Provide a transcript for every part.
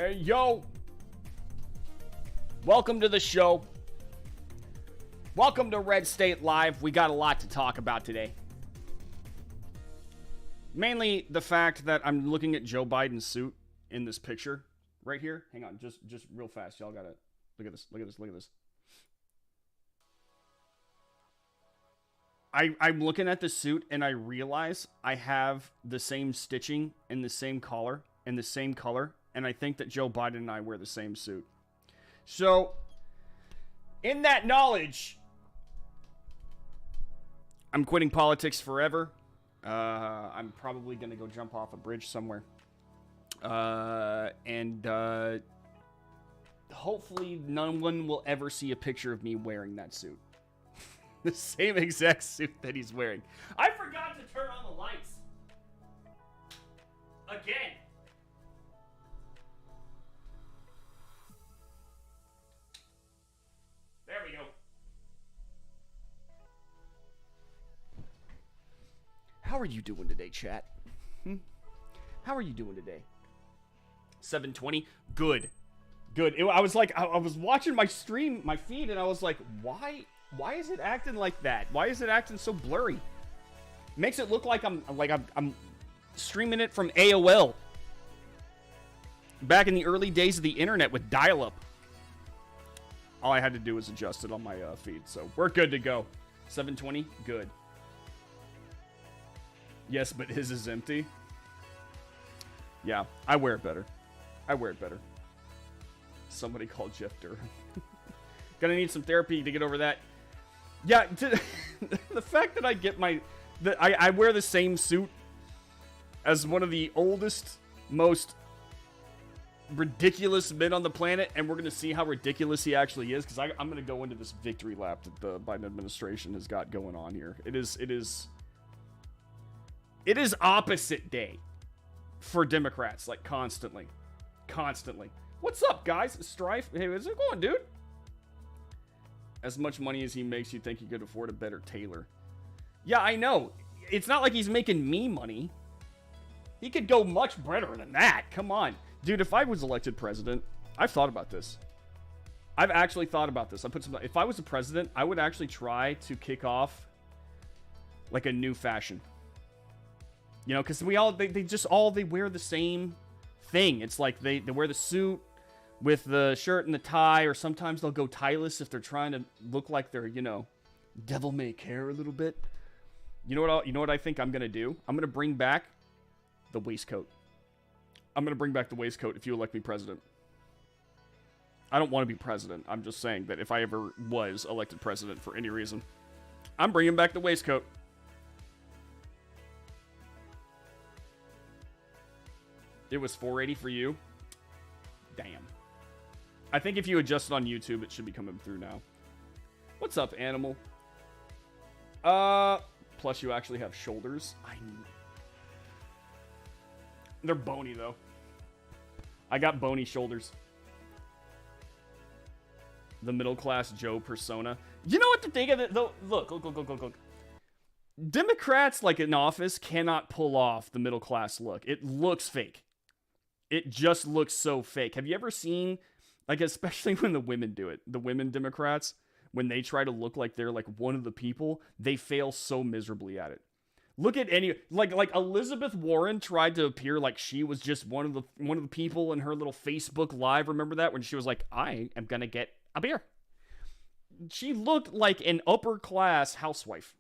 Hey, yo! Welcome to the show. Welcome to Red State Live. We got a lot to talk about today. Mainly the fact that I'm looking at Joe Biden's suit in this picture right here. Hang on, just real fast. Y'all gotta look at this. Look at this. Look at this. I'm looking at the suit and I realize I have the same stitching and the same collar and the same color, and I think that Joe Biden and I wear the same suit. So, in that knowledge, I'm quitting politics forever. I'm probably going to go jump off a bridge somewhere. And hopefully no one will ever see a picture of me wearing that suit. The same exact suit that he's wearing. I forgot to turn on the lights. Again. There we go. How are you doing today, chat? How are you doing today? 720? Good. Good. I was like, I was watching my stream, my feed, and I was like, why is it acting like that? Why is it acting so blurry? Makes it look like I'm streaming it from AOL. Back in the early days of the internet with dial-up. All I had to do was adjust it on my feed, so we're good to go. 720? Good. Yes, but his is empty. Yeah, I wear it better. I wear it better. Somebody called Jeff Durham. Gonna need some therapy to get over that. Yeah, the fact that I get I wear the same suit as one of the oldest, most ridiculous men on the planet, and we're gonna see how ridiculous he actually is, because I'm gonna go into this victory lap that the Biden administration has got going on here. It is opposite day for Democrats, like constantly. What's up, guys? Strife? Hey, how's it going, dude? As much money as he makes, you think he could afford a better tailor. Yeah, I know. It's not like he's making me money. He could go much better than that. Come on. Dude, if I was elected president, I've thought about this. I've actually thought about this. If I was the president, I would actually try to kick off like a new fashion. You know, because they wear the same thing. It's like they wear the suit with the shirt and the tie, or sometimes they'll go tieless if they're trying to look like they're, you know, devil may care a little bit. You know what I think I'm gonna do? I'm gonna bring back the waistcoat. I'm gonna bring back the waistcoat if you elect me president. I don't want to be president. I'm just saying that if I ever was elected president for any reason, I'm bringing back the waistcoat. It was $4.80 for you. Damn. I think if you adjust it on YouTube, it should be coming through now. What's up, animal? Plus you actually have shoulders. They're bony, though. I got bony shoulders. The middle-class Joe persona. You know what to think of it, though? Look. Democrats, like in office, cannot pull off the middle-class look. It looks fake. It just looks so fake. Have you ever seen, like, especially when the women do it, the women Democrats, when they try to look like they're like one of the people, they fail so miserably at it. Look at like Elizabeth Warren tried to appear like she was just one of the people in her little Facebook Live. Remember that, when she was like, I am gonna get a beer. She looked like an upper class housewife.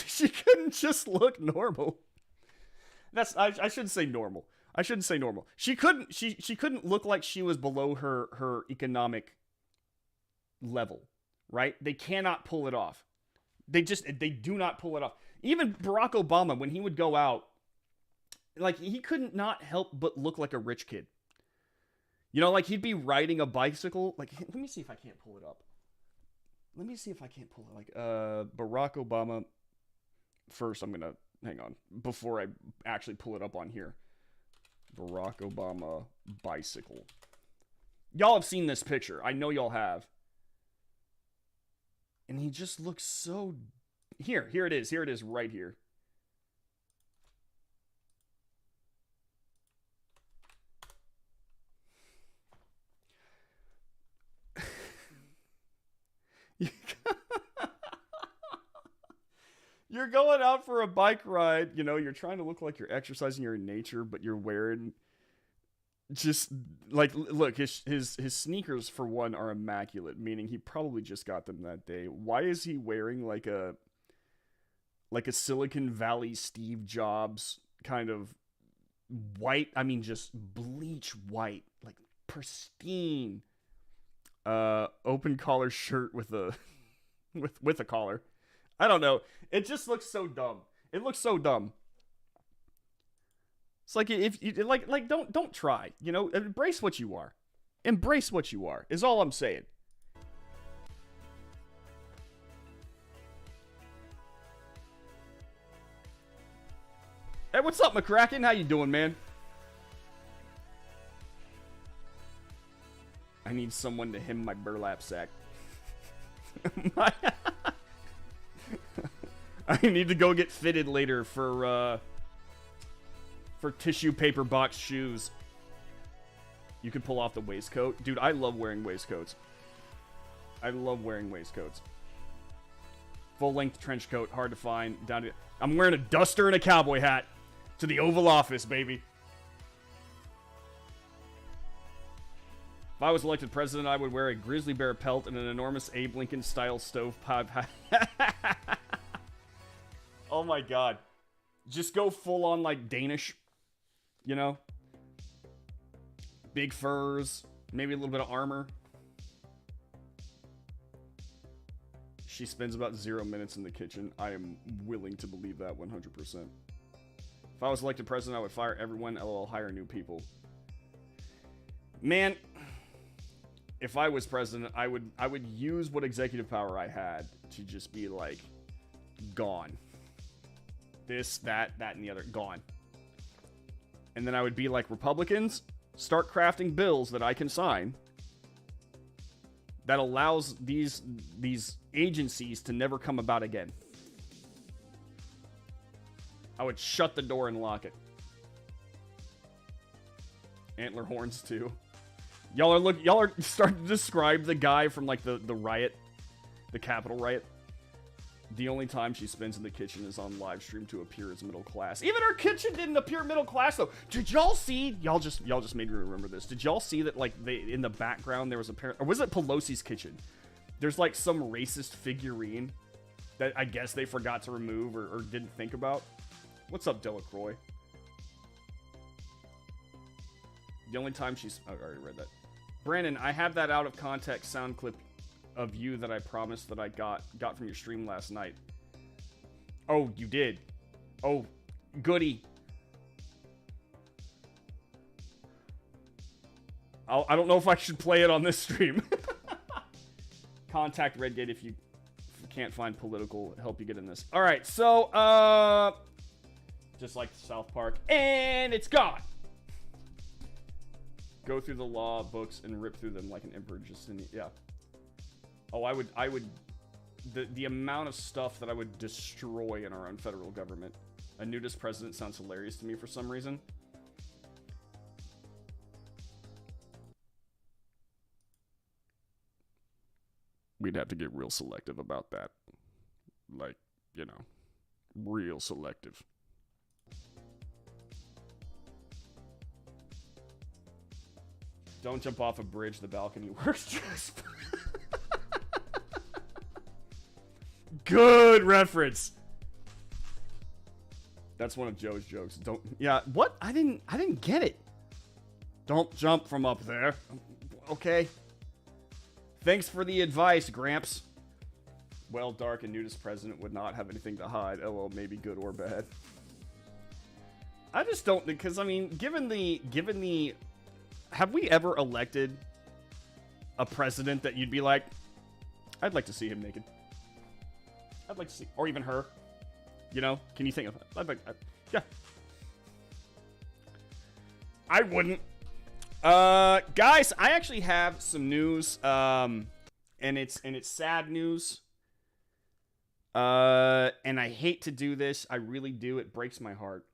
She couldn't just look normal. I shouldn't say normal. I shouldn't say normal. She couldn't look like she was below her economic level, right? They cannot pull it off. They do not pull it off. Even Barack Obama, when he would go out, like, he couldn't not help but look like a rich kid. You know, like, he'd be riding a bicycle. Like, let me see if I can't pull it up. Like, Barack Obama. First, I'm gonna hang on before I actually pull it up on here. Barack Obama bicycle. Y'all have seen this picture. I know y'all have. And he just looks so... Here it is. Here it is right here. going out for a bike ride, you know, you're trying to look like you're exercising, you're in nature, but you're wearing just like, look, his sneakers for one are immaculate, meaning he probably just got them that day. Why is he wearing like a Silicon Valley Steve Jobs kind of white, I mean just bleach white, like pristine open collar shirt with a with a collar? I don't know. It just looks so dumb. It looks so dumb. It's like, if you like don't try, you know, embrace what you are. Embrace what you are is all I'm saying. Hey, what's up, McCracken? How you doing, man? I need someone to hem my burlap sack. I need to go get fitted later for tissue paper box shoes. You can pull off the waistcoat. Dude, I love wearing waistcoats. I love wearing waistcoats. Full-length trench coat, hard to find. I'm wearing a duster and a cowboy hat to the Oval Office, baby. If I was elected president, I would wear a grizzly bear pelt and an enormous Abe Lincoln-style stovepipe hat. Oh my god. Just go full-on, like, Danish. You know? Big furs. Maybe a little bit of armor. She spends about 0 minutes in the kitchen. I am willing to believe that 100%. If I was elected president, I would fire everyone. LOL, hire new people. Man, if I was president, I would use what executive power I had to just be like, gone. This, that, and the other, gone. And then I would be like, Republicans, start crafting bills that I can sign that allows these agencies to never come about again. I would shut the door and lock it. Antler horns too. Y'all are starting to describe the guy from like the riot, the Capitol riot. The only time she spends in the kitchen is on live stream to appear as middle class. Even her kitchen didn't appear middle class though. Did y'all see? Y'all just made me remember this. Did y'all see that like in the background there was or was it Pelosi's kitchen? There's like some racist figurine that I guess they forgot to remove or didn't think about. What's up, Delacroix? The only time she's... Oh, I already read that. Brandon, I have that out of context sound clip of you that I promised that I got from your stream last night. Oh, you did? Oh, goody. I don't know if I should play it on this stream. Contact Redgate if you can't find political help you get in this. All right, so, just like South Park, and it's gone. Go through the law books and rip through them like an emperor. Yeah. Oh, I would. The amount of stuff that I would destroy in our own federal government. A nudist president sounds hilarious to me for some reason. We'd have to get real selective about that. Like, you know, real selective. Don't jump off a bridge, the balcony works just. Good reference. That's one of Joe's jokes. Don't. Yeah. What? I didn't get it. Don't jump from up there. Okay. Thanks for the advice, Gramps. Well, dark and nudist president would not have anything to hide. LOL, maybe good or bad. I just don't, because I mean, given the have we ever elected a president that you'd be like, I'd like to see him naked? I'd like to see, or even her. You know, can you think of? Yeah. I wouldn't. Guys, I actually have some news. And it's sad news. And I hate to do this. I really do. It breaks my heart.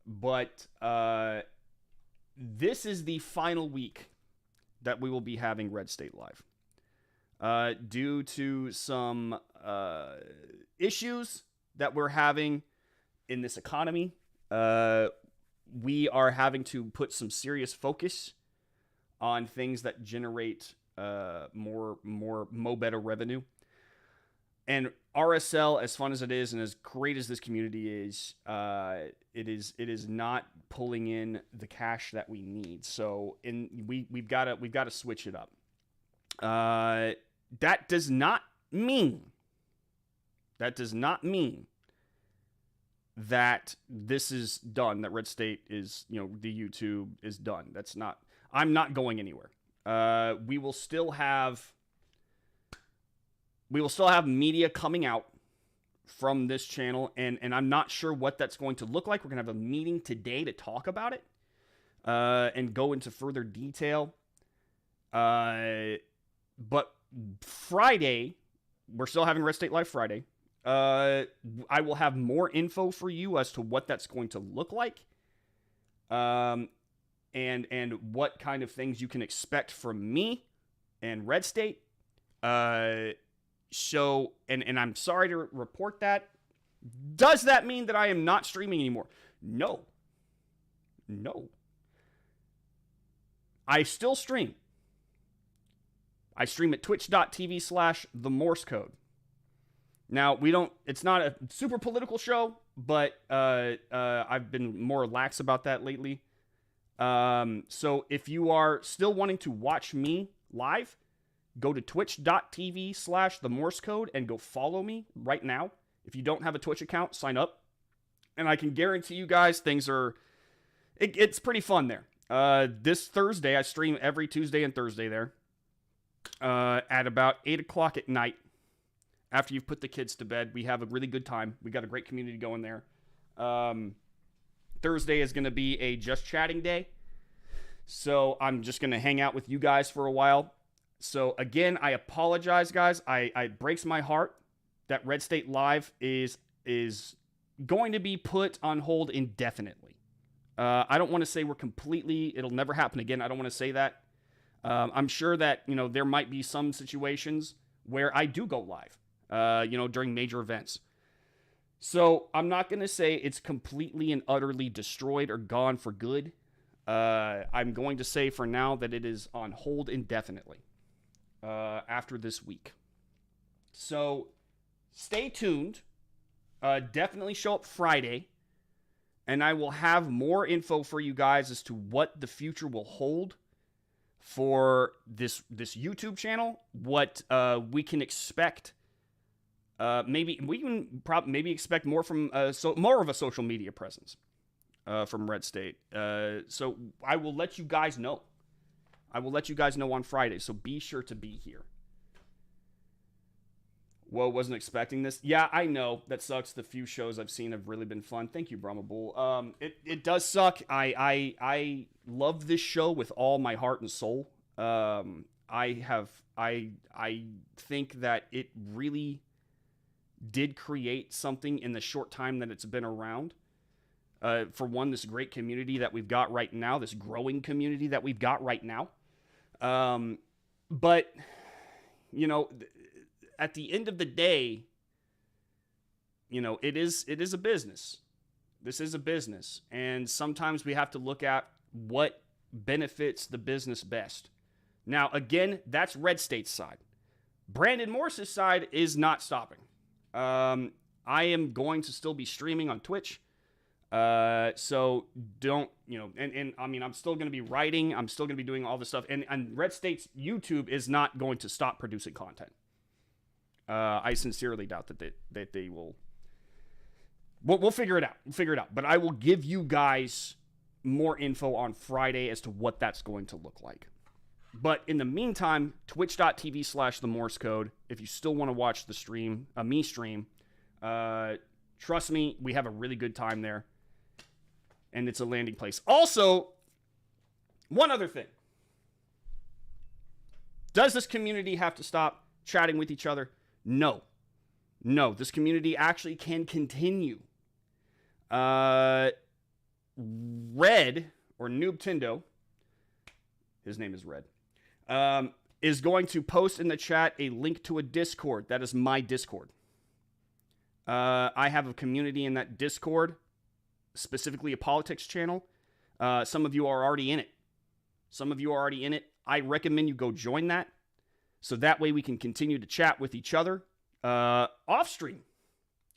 But this is the final week that we will be having Red State Live. Due to some issues that we're having in this economy. We are having to put some serious focus on things that generate more better revenue. And RSL, as fun as it is and as great as this community is, it is not pulling in the cash that we need. So we've got to switch it up. That does not mean that this is done. That Red State is, the YouTube is done. That's not. I'm not going anywhere. We will still have media coming out from this channel, and I'm not sure what that's going to look like. We're going to have a meeting today to talk about it and go into further detail. But Friday, we're still having Red State Live Friday. I will have more info for you as to what that's going to look like. And what kind of things you can expect from me and Red State. So, and I'm sorry to report that. Does that mean that I am not streaming anymore? No. I still stream. I stream at twitch.tv/the Morse Code. Now, it's not a super political show, but I've been more lax about that lately. So if you are still wanting to watch me live, go to twitch.tv/the Morse Code and go follow me right now. If you don't have a Twitch account, sign up. And I can guarantee you guys it's pretty fun there. This Thursday, I stream every Tuesday and Thursday there at about 8 o'clock at night. After you've put the kids to bed, we have a really good time. We got a great community going there. Thursday is going to be a just chatting day. So I'm just going to hang out with you guys for a while. So again, I apologize, guys. It breaks my heart that Red State Live is going to be put on hold indefinitely. I don't want to say it'll never happen again. I don't want to say that. I'm sure that, there might be some situations where I do go live, during major events. So I'm not going to say it's completely and utterly destroyed or gone for good. I'm going to say for now that it is on hold indefinitely after this week. So stay tuned. Definitely show up Friday. And I will have more info for you guys as to what the future will hold for this YouTube channel. What we can expect. Maybe we can maybe expect more from more of a social media presence from Red State. So I will let you guys know. On Friday. So be sure to be here. Whoa, wasn't expecting this. Yeah, I know. That sucks. The few shows I've seen have really been fun. Thank you, Brahma Bull. It does suck. I love this show with all my heart and soul. I think that it really did create something in the short time that it's been around. For one, this great community that we've got right now, this growing community that we've got right now. But, at the end of the day, it is a business. This is a business. And sometimes we have to look at what benefits the business best. Now, again, that's Red State's side. Brandon Morse's side is not stopping. I am going to still be streaming on Twitch. So don't, and I mean, I'm still going to be writing. I'm still going to be doing all this stuff. And Red State's YouTube is not going to stop producing content. I sincerely doubt that they will. We'll figure it out. But I will give you guys more info on Friday as to what that's going to look like. But in the meantime, twitch.tv/the Morse Code. If you still want to watch the stream, me stream, trust me, we have a really good time there. And it's a landing place. Also, one other thing. Does this community have to stop chatting with each other? No. This community actually can continue. Red, or Noobtendo, his name is Red, is going to post in the chat a link to a Discord. That is my Discord. I have a community in that Discord, specifically a politics channel. Some of you are already in it. I recommend you go join that, so that way we can continue to chat with each other off stream.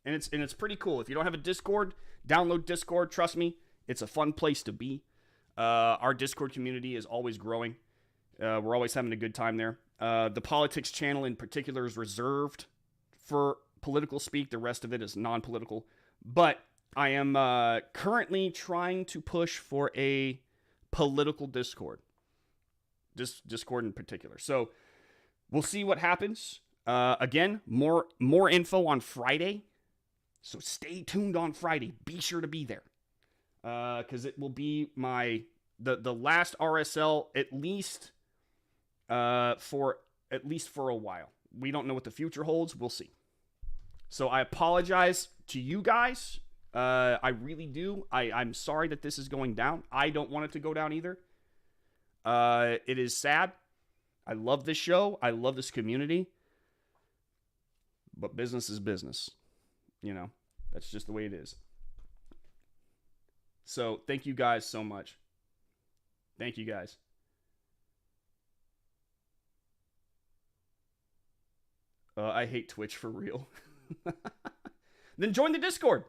And it's pretty cool. If you don't have a Discord, download Discord. Trust me, it's a fun place to be. Our Discord community is always growing. We're always having a good time there. The politics channel in particular is reserved for political speak. The rest of it is non-political. But I am currently trying to push for a political Discord. Discord in particular. So we'll see what happens. Again, more info on Friday. So stay tuned on Friday. Be sure to be there. Because it will be the last RSL at least for a while. We don't know what the future holds. We'll see. So I apologize to you guys. I really do. I'm sorry that this is going down. I don't want it to go down either. It is sad. I love this show. I love this community. But business is business. You know, that's just the way it is. So thank you guys so much. Thank you guys. I hate Twitch for real. Then join the Discord.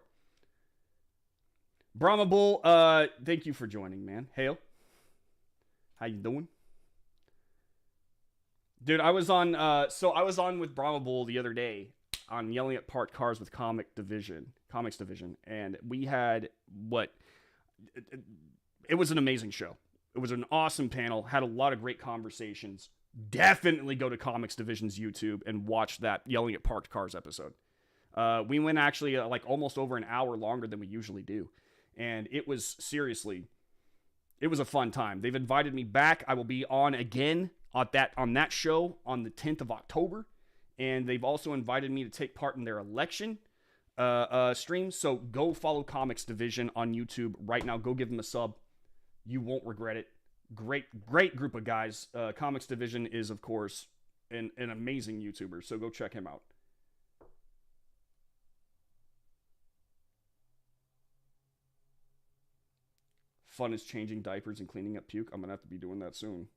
Brahma Bull, thank you for joining, man. Hail. How you doing? Dude, I was on with Brahma Bull the other day on Yelling at Parked Cars with Comics Division, and we had it was an amazing show. It was an awesome panel, had a lot of great conversations. Definitely go to Comics Division's YouTube and watch that Yelling at Parked Cars episode. We went actually like almost over an hour longer than we usually do. And it was a fun time. They've invited me back. I will be on again on that show on the 10th of October. And they've also invited me to take part in their election stream. So go follow Comics Division on YouTube right now. Go give them a sub. You won't regret it. Great group of guys. Comics Division is, of course, an amazing YouTuber. So go check him out. Fun is changing diapers and cleaning up puke. I'm going to have to be doing that soon.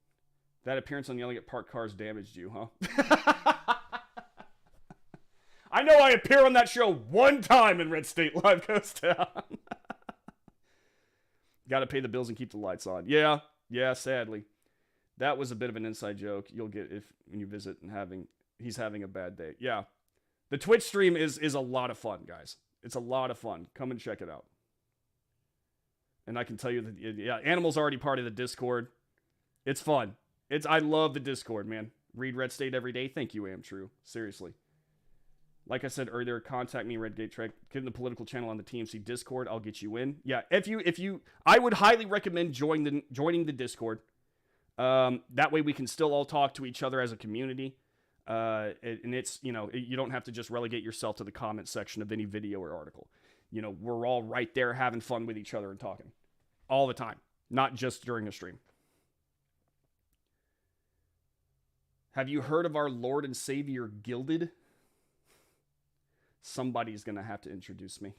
That appearance on Yelling at Parked Cars damaged you, huh? I know I appear on that show one time and Red State Live goes down. Got to pay the bills and keep the lights on. Yeah, sadly. That was a bit of an inside joke you'll get when you visit and he's having a bad day. Yeah. The Twitch stream is a lot of fun, guys. It's a lot of fun. Come and check it out. And I can tell you that, yeah, Animal's already part of the Discord. It's fun. I love the Discord, man. Read Red State every day. Thank you, True. Seriously. Like I said earlier, contact me, Redgate Trek. Get in the political channel on the TMC Discord. I'll get you in. Yeah, I would highly recommend joining the Discord. That way we can still all talk to each other as a community. And it's, you don't have to just relegate yourself to the comment section of any video or article. We're all right there having fun with each other and talking all the time, not just during a stream. Have you heard of our Lord and Savior Gilded? Somebody's going to have to introduce me.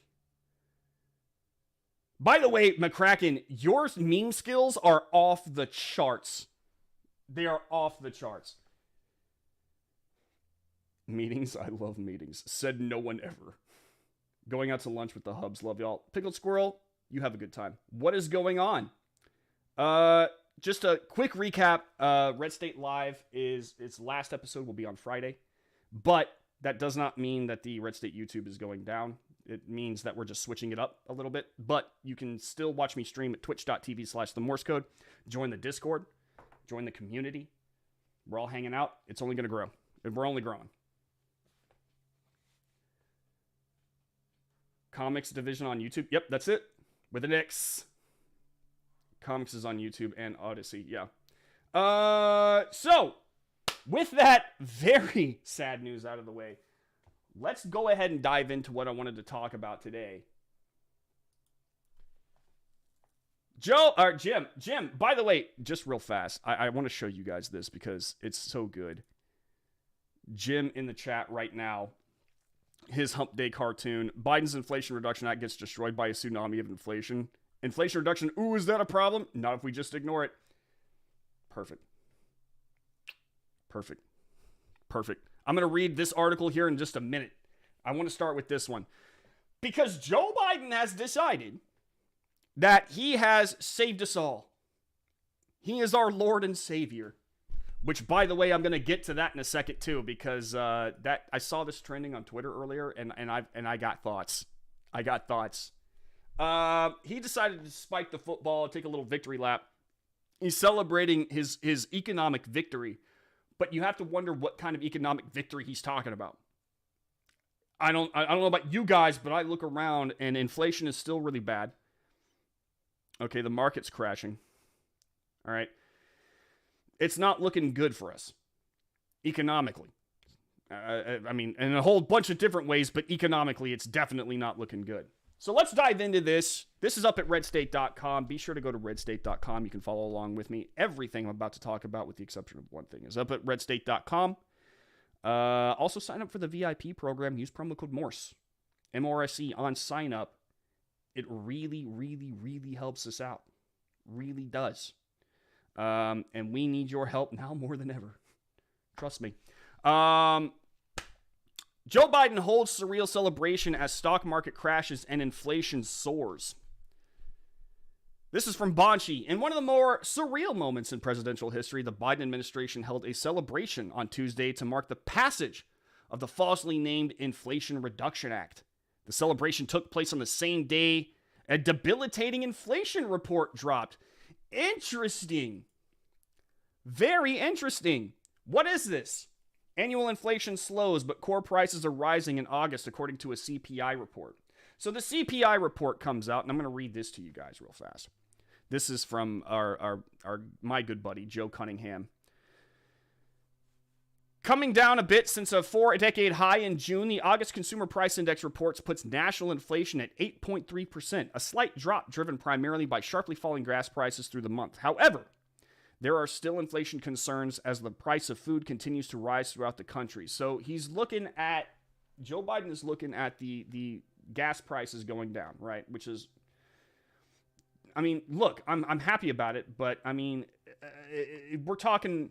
By the way, McCracken, your meme skills are off the charts. They are off the charts. Meetings, I love meetings. Said no one ever. Going out to lunch with the hubs. Love y'all. Pickled Squirrel, you have a good time. What is going on? Just a quick recap. Red State Live its last episode will be on Friday. But that does not mean that the Red State YouTube is going down. It means that we're just switching it up a little bit. But you can still watch me stream at twitch.tv/themorse-code. Join the Discord. Join the community. We're all hanging out. It's only going to grow. And we're only growing. Comics Division on YouTube. Yep, that's it. With an X. Comics is on YouTube and Odyssey. Yeah. So, with that very sad news out of the way, let's go ahead and dive into what I wanted to talk about today. Jim, by the way, just real fast, I want to show you guys this because it's so good. Jim in the chat right now his Hump Day cartoon. Biden's Inflation Reduction Act gets destroyed by a tsunami of inflation. Inflation reduction, ooh, is that a problem? Not if we just ignore it. Perfect. Perfect. Perfect. I'm going to read this article here in just a minute. I want to start with this one. Because Joe Biden has decided that he has saved us all. He is our Lord and Savior. Which, by the way, I'm going to get to that in a second, too, because that I saw this trending on Twitter earlier, and I got thoughts. I got thoughts. He decided to spike the football, take a little victory lap. He's celebrating his economic victory, but you have to wonder what kind of economic victory he's talking about. I don't know about you guys, but I look around and inflation is still really bad. Okay, the market's crashing. All right. It's not looking good for us economically. I mean, in a whole bunch of different ways, but economically, it's definitely not looking good. So let's dive into this. This is up at redstate.com. Be sure to go to redstate.com. You can follow along with me. Everything I'm about to talk about, with the exception of one thing, is up at redstate.com. Also, sign up for the VIP program. Use promo code MORSE, M-O-R-S-E, on sign up. It really, really, really helps us out. Really does. And we need your help now more than ever. Trust me. Joe Biden holds surreal celebration as stock market crashes and inflation soars. This is from Banshee. In one of the more surreal moments in presidential history, the Biden administration held a celebration on Tuesday to mark the passage of the falsely named Inflation Reduction Act. The celebration took place on the same day a debilitating inflation report dropped. Interesting. Very interesting. What is this? Annual inflation slows, but core prices are rising in August, according to a CPI report. So the CPI report comes out, and I'm going to read this to you guys real fast. This is from my good buddy, Joe Cunningham. Coming down a bit since a 4-decade high in June, the August Consumer Price Index reports puts national inflation at 8.3%, a slight drop driven primarily by sharply falling gas prices through the month. However, there are still inflation concerns as the price of food continues to rise throughout the country. So Joe Biden is looking at the gas prices going down, right? Which is, I mean, look, I'm happy about it, but I mean, we're talking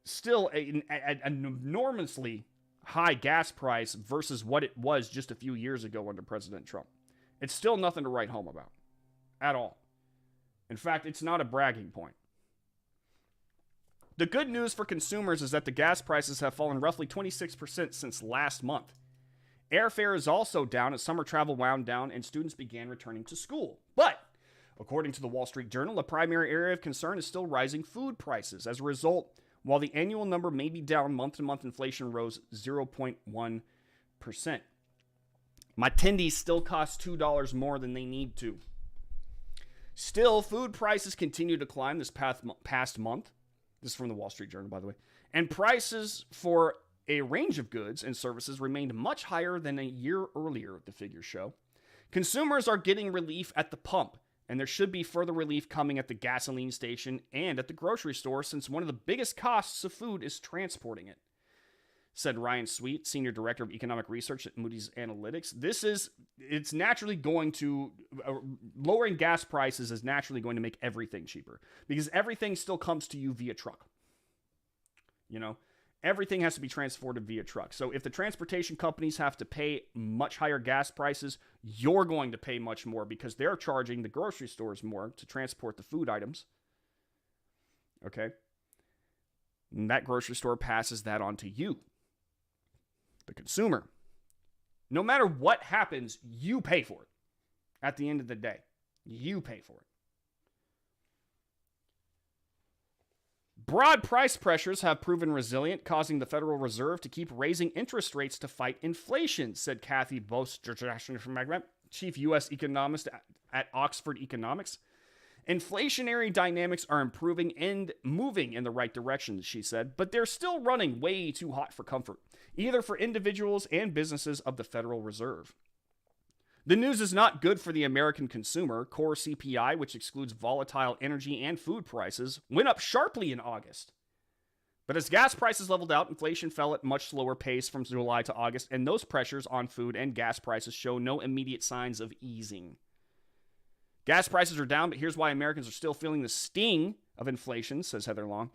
still an enormously high gas price versus what it was just a few years ago under President Trump. It's still nothing to write home about at all. In fact, it's not a bragging point. The good news for consumers is that the gas prices have fallen roughly 26% since last month. Airfare is also down as summer travel wound down and students began returning to school. But, according to the Wall Street Journal, a primary area of concern is still rising food prices. As a result, while the annual number may be down, month-to-month inflation rose 0.1%. My tendies still cost $2 more than they need to. Still, food prices continue to climb this past month. This is from the Wall Street Journal, by the way. And prices for a range of goods and services remained much higher than a year earlier, the figures show. Consumers are getting relief at the pump, and there should be further relief coming at the gasoline station and at the grocery store, since one of the biggest costs of food is transporting it, said Ryan Sweet, Senior Director of Economic Research at Moody's Analytics. It's naturally going to, lowering gas prices is naturally going to make everything cheaper, because everything still comes to you via truck. You know, everything has to be transported via truck. So if the transportation companies have to pay much higher gas prices, you're going to pay much more because they're charging the grocery stores more to transport the food items. Okay? And that grocery store passes that on to you, the consumer. No matter what happens, you pay for it. At the end of the day, you pay for it. Broad price pressures have proven resilient, causing the Federal Reserve to keep raising interest rates to fight inflation, said Kathy Boster, chief U.S. economist at Oxford Economics. Inflationary dynamics are improving and moving in the right direction, she said, but they're still running way too hot for comfort, either for individuals and businesses of the Federal Reserve. The news is not good for the American consumer. Core CPI, which excludes volatile energy and food prices, went up sharply in August But as gas prices leveled out, inflation fell at much slower pace from July to August, and those pressures on food and gas prices show no immediate signs of easing. Gas prices are down, but here's why Americans are still feeling the sting of inflation, says Heather Long.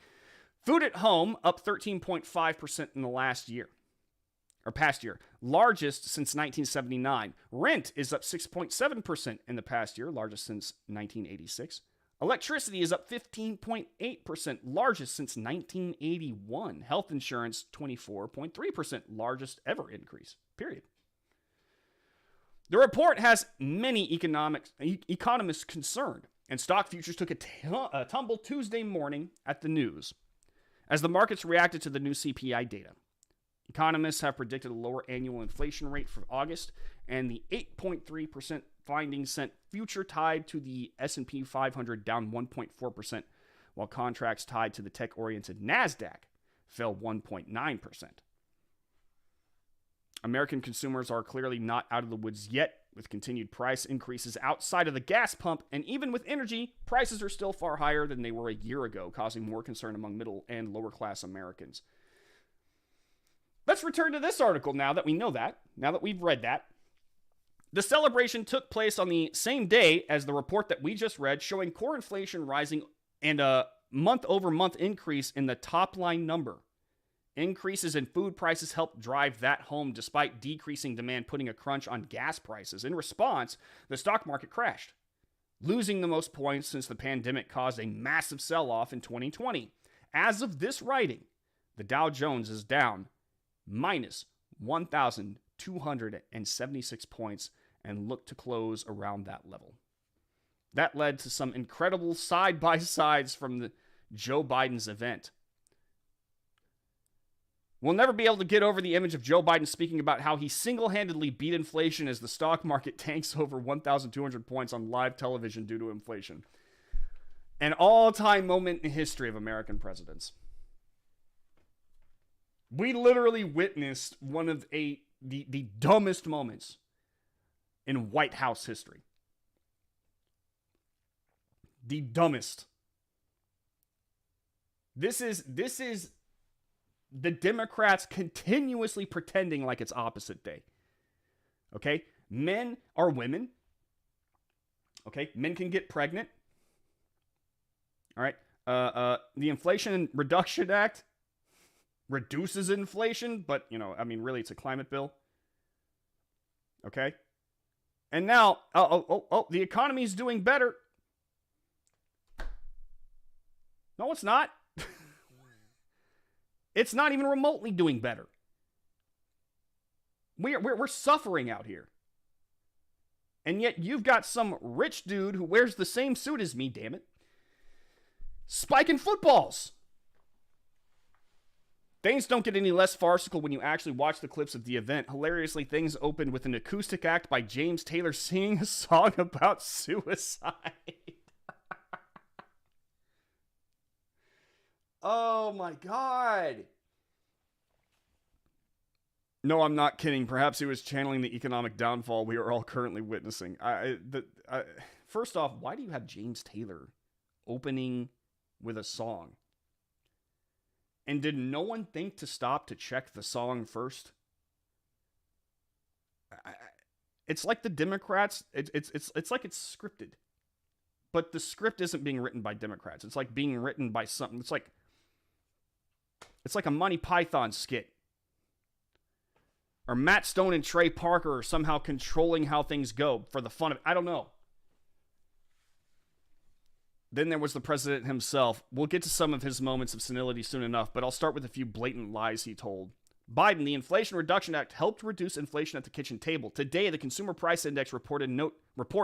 Food at home up 13.5% in the past year, largest since 1979. Rent is up 6.7% in the past year, largest since 1986. Electricity is up 15.8%, largest since 1981. Health insurance, 24.3%, largest ever increase, period. The report has many economists concerned, and stock futures took a tumble Tuesday morning at the news as the markets reacted to the new CPI data. Economists have predicted a lower annual inflation rate for August, and the 8.3% finding sent future tied to the S&P 500 down 1.4%, while contracts tied to the tech-oriented NASDAQ fell 1.9%. American consumers are clearly not out of the woods yet, with continued price increases outside of the gas pump, and even with energy, prices are still far higher than they were a year ago, causing more concern among middle and lower class Americans. Let's return to this article now that we know that, now that we've read that. The celebration took place on the same day as the report that we just read, showing core inflation rising and a month-over-month increase in the top-line number. Increases in food prices helped drive that home despite decreasing demand, putting a crunch on gas prices. In response, the stock market crashed, losing the most points since the pandemic caused a massive sell-off in 2020. As of this writing, the Dow Jones is down minus 1,276 points and look to close around that level. That led to some incredible side-by-sides from the Joe Biden's event. We'll never be able to get over the image of Joe Biden speaking about how he single-handedly beat inflation as the stock market tanks over 1,200 points on live television due to inflation. An all-time moment in history of American presidents. We literally witnessed one of the dumbest moments in White House history. The dumbest. This is the Democrats continuously pretending like it's opposite day. Okay? Men are women. Okay? Men can get pregnant. All right? The Inflation Reduction Act reduces inflation, but, really it's a climate bill. Okay? And now, the economy's doing better. No, it's not. It's not even remotely doing better. We're suffering out here. And yet you've got some rich dude who wears the same suit as me, damn it, spiking footballs. Things don't get any less farcical when you actually watch the clips of the event. Hilariously, things opened with an acoustic act by James Taylor singing a song about suicide. Oh my God. No, I'm not kidding. Perhaps he was channeling the economic downfall we are all currently witnessing. First off, why do you have James Taylor opening with a song? And did no one think to stop to check the song first? It's like the Democrats, it's like it's scripted. But the script isn't being written by Democrats. It's like being written by something. It's like a Monty Python skit. Or Matt Stone and Trey Parker are somehow controlling how things go for the fun of it. I don't know. Then there was the president himself. We'll get to some of his moments of senility soon enough, but I'll start with a few blatant lies he told. Biden, the Inflation Reduction Act helped reduce inflation at the kitchen table. Today, the Consumer Price Index report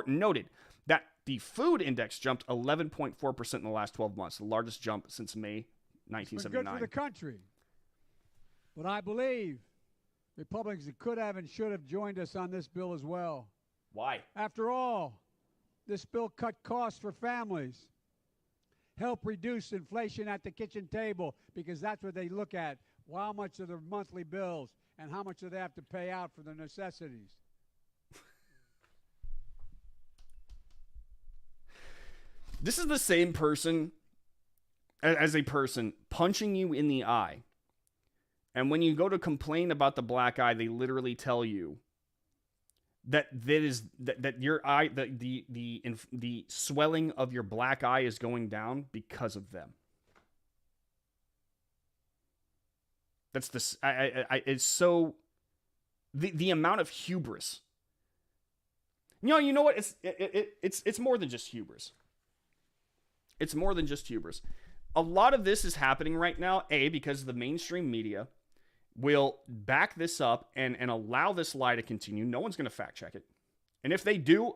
noted that the food index jumped 11.4% in the last 12 months, the largest jump since May 1979. It's been good for the country. But I believe Republicans could have and should have joined us on this bill as well. Why? After all, this bill cut costs for families. Help reduce inflation at the kitchen table, because that's what they look at. How much are their monthly bills and how much do they have to pay out for their necessities? This is the same person as a person, punching you in the eye. And when you go to complain about the black eye, they literally tell you that your eye, the swelling of your black eye is going down because of them. That's it's so the amount of hubris. You know what? It's more than just hubris. It's more than just hubris. A lot of this is happening right now, because the mainstream media will back this up and allow this lie to continue. No one's going to fact check it. And if they do,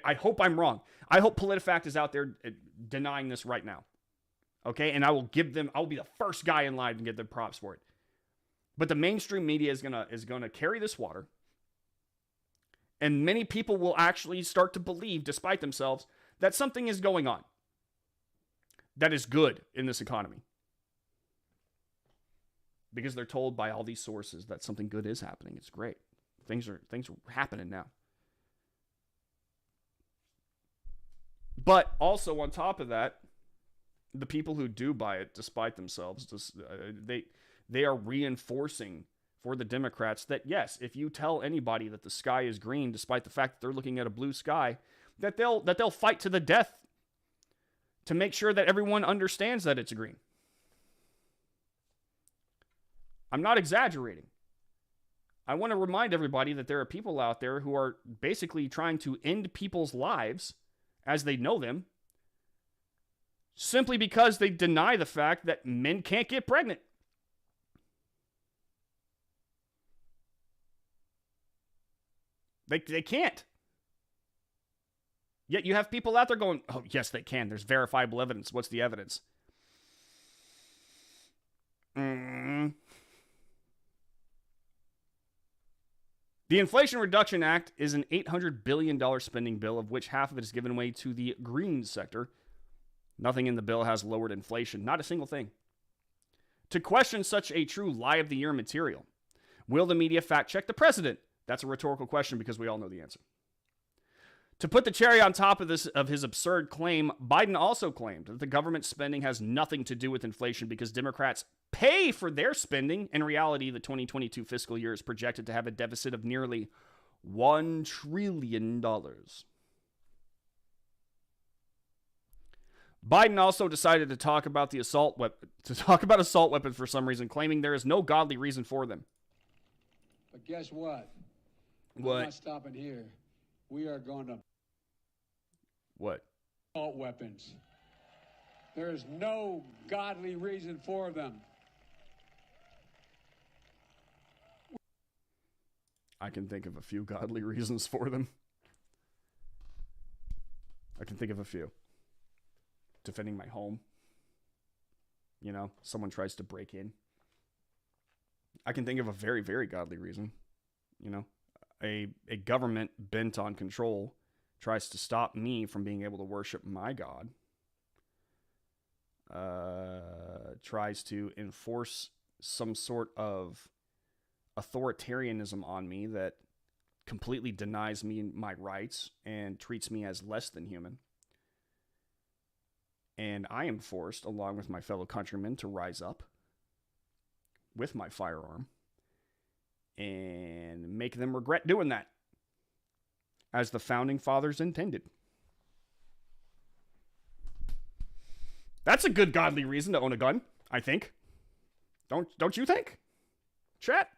I hope I'm wrong. I hope PolitiFact is out there denying this right now. Okay? And I will be the first guy in line to get the props for it. But the mainstream media is going to carry this water. And many people will actually start to believe, despite themselves, that something is going on that is good in this economy. Because they're told by all these sources that something good is happening. It's great. Things are happening now. But also on top of that, the people who do buy it, despite themselves, they are reinforcing for the Democrats that, yes, if you tell anybody that the sky is green, despite the fact that they're looking at a blue sky, that they'll fight to the death to make sure that everyone understands that it's green. I'm not exaggerating. I want to remind everybody that there are people out there who are basically trying to end people's lives as they know them simply because they deny the fact that men can't get pregnant. They can't. Yet you have people out there going, oh, yes, they can. There's verifiable evidence. What's the evidence? The Inflation Reduction Act is an $800 billion spending bill, of which half of it is given away to the green sector. Nothing in the bill has lowered inflation. Not a single thing. To question such a true lie of the year material, will the media fact check the president? That's a rhetorical question because we all know the answer. To put the cherry on top of his absurd claim, Biden also claimed that the government spending has nothing to do with inflation because Democrats pay for their spending. In reality, the 2022 fiscal year is projected to have a deficit of nearly $1 trillion. Biden also decided to talk about assault weapons for some reason, claiming there is no godly reason for them. But guess what? What? I'm not stopping here. We are going to... What? Assault weapons. There is no godly reason for them. I can think of a few godly reasons for them. I can think of a few. Defending my home. Someone tries to break in. I can think of a very, very godly reason. A government bent on control tries to stop me from being able to worship my God. Tries to enforce some sort of authoritarianism on me that completely denies me my rights and treats me as less than human. And I am forced, along with my fellow countrymen, to rise up with my firearm and make them regret doing that, as the founding fathers intended. That's a good godly reason to own a gun, I think. Don't you think? Chat?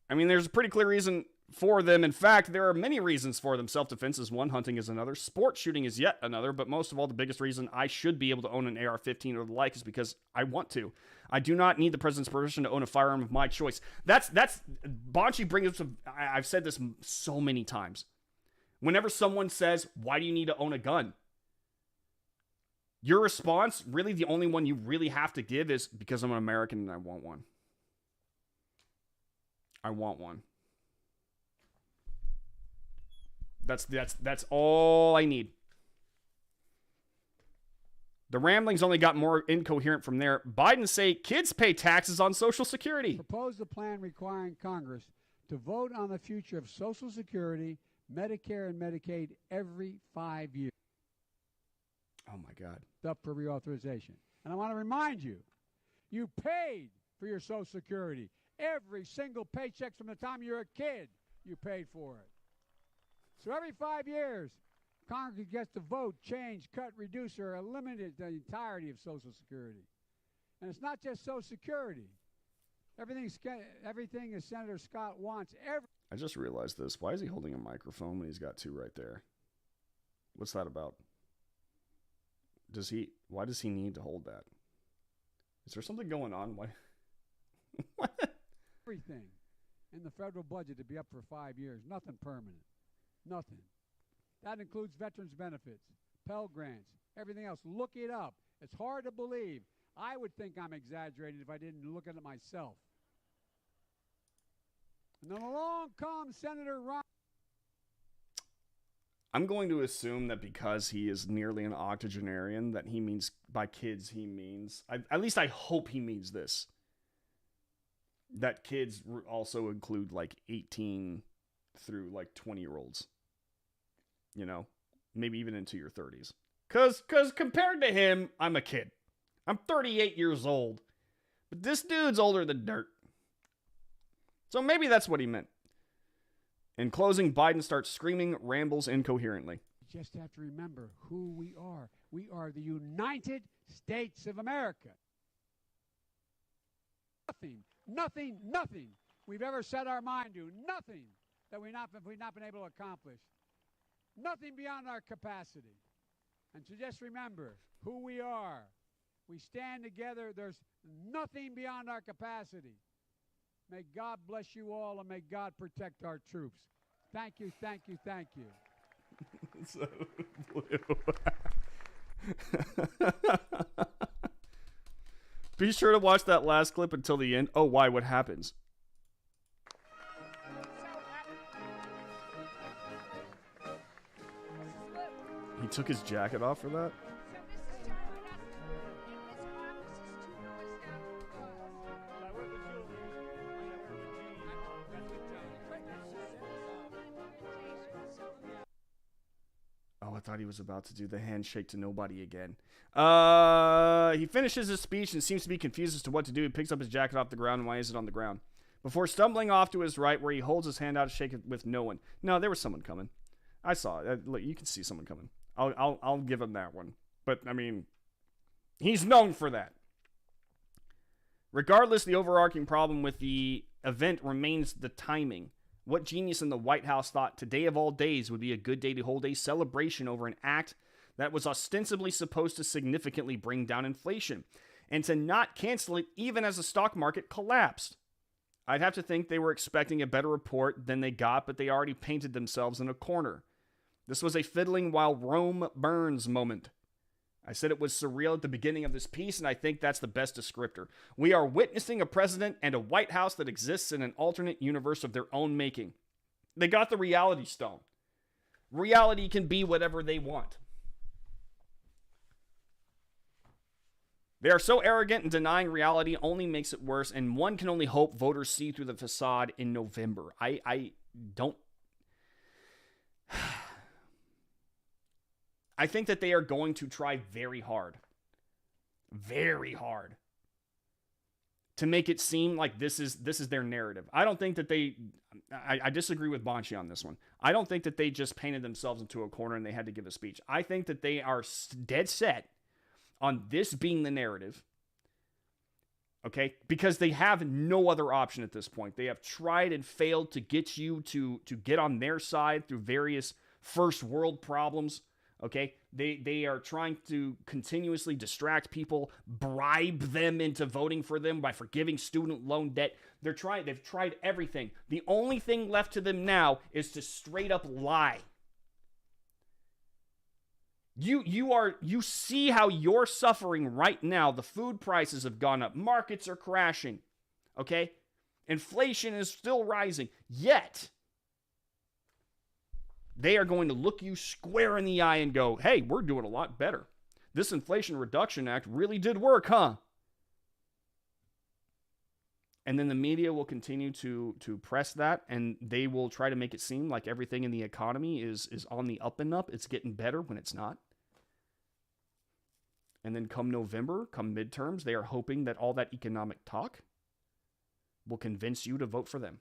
I mean, there's a pretty clear reason for them. In fact, there are many reasons for them. Self-defense is one, hunting is another, sport shooting is yet another, but most of all, the biggest reason I should be able to own an AR-15 or the like is because I want to. I do not need the president's permission to own a firearm of my choice. That's Bonchi brings up, I've said this so many times. Whenever someone says, why do you need to own a gun? Your response, really the only one you really have to give, is because I'm an American and I want one. I want one. That's all I need. The ramblings only got more incoherent from there. Biden say kids pay taxes on Social Security. Proposed a plan requiring Congress to vote on the future of Social Security, Medicare, and Medicaid every 5 years. Oh, my God. Up for reauthorization. And I want to remind you, you paid for your Social Security. Every single paycheck from the time you're a kid, you paid for it. So every 5 years, Congress gets to vote, change, cut, reduce, or eliminate the entirety of Social Security. And it's not just Social Security. Everything as Senator Scott wants. I just realized this. Why is he holding a microphone when he's got two right there? What's that about? Why does he need to hold that? Is there something going on? Why? What? Everything in the federal budget to be up for 5 years. Nothing permanent. Nothing. That includes veterans benefits, Pell Grants, everything else. Look it up. It's hard to believe. I would think I'm exaggerating if I didn't look at it myself. And then along comes Senator Ron. I'm going to assume that because he is nearly an octogenarian, that he means, by kids, he means, at least I hope he means this, that kids also include like 18 through like 20-year-olds. You know, maybe even into your 30s. Because compared to him, I'm a kid. I'm 38 years old. But this dude's older than dirt. So maybe that's what he meant. In closing, Biden starts screaming, rambles incoherently. You just have to remember who we are. We are the United States of America. Nothing we've ever set our mind to. Nothing that we've not been able to accomplish. Nothing beyond our capacity. And so just remember who we are. We stand together. There's nothing beyond our capacity. May God bless you all, and may God protect our troops. Thank you, thank you, thank you. So blue. Be sure to watch that last clip until the end. Oh, why? What happens? He took his jacket off for that? Oh, I thought he was about to do the handshake to nobody again. He finishes his speech and seems to be confused as to what to do. He picks up his jacket off the ground and why is it on the ground? Before stumbling off to his right, where he holds his hand out to shake it with no one. No, there was someone coming. I saw it. Look, you can see someone coming. I'll give him that one. But, I mean, he's known for that. Regardless, the overarching problem with the event remains the timing. What genius in the White House thought today of all days would be a good day to hold a celebration over an act that was ostensibly supposed to significantly bring down inflation, and to not cancel it even as the stock market collapsed? I'd have to think they were expecting a better report than they got, but they already painted themselves in a corner. This was a fiddling while Rome burns moment. I said it was surreal at the beginning of this piece, and I think that's the best descriptor. We are witnessing a president and a White House that exists in an alternate universe of their own making. They got the reality stone. Reality can be whatever they want. They are so arrogant, and denying reality only makes it worse, and one can only hope voters see through the facade in November. I don't... I think that they are going to try very hard to make it seem like this is their narrative. I don't think that I disagree with Banshee on this one. I don't think that they just painted themselves into a corner and they had to give a speech. I think that they are dead set on this being the narrative, okay? Because they have no other option at this point. They have tried and failed to get you to get on their side through various first world problems. Okay, they are trying to continuously distract people, bribe them into voting for them by forgiving student loan debt. They've tried everything. The only thing left to them now is to straight up lie. You see how you're suffering right now. The food prices have gone up. Markets are crashing. Okay? Inflation is still rising. Yet they are going to look you square in the eye and go, hey, we're doing a lot better. This Inflation Reduction Act really did work, huh? And then the media will continue to press that, and they will try to make it seem like everything in the economy is on the up and up. It's getting better when it's not. And then come November, come midterms, they are hoping that all that economic talk will convince you to vote for them.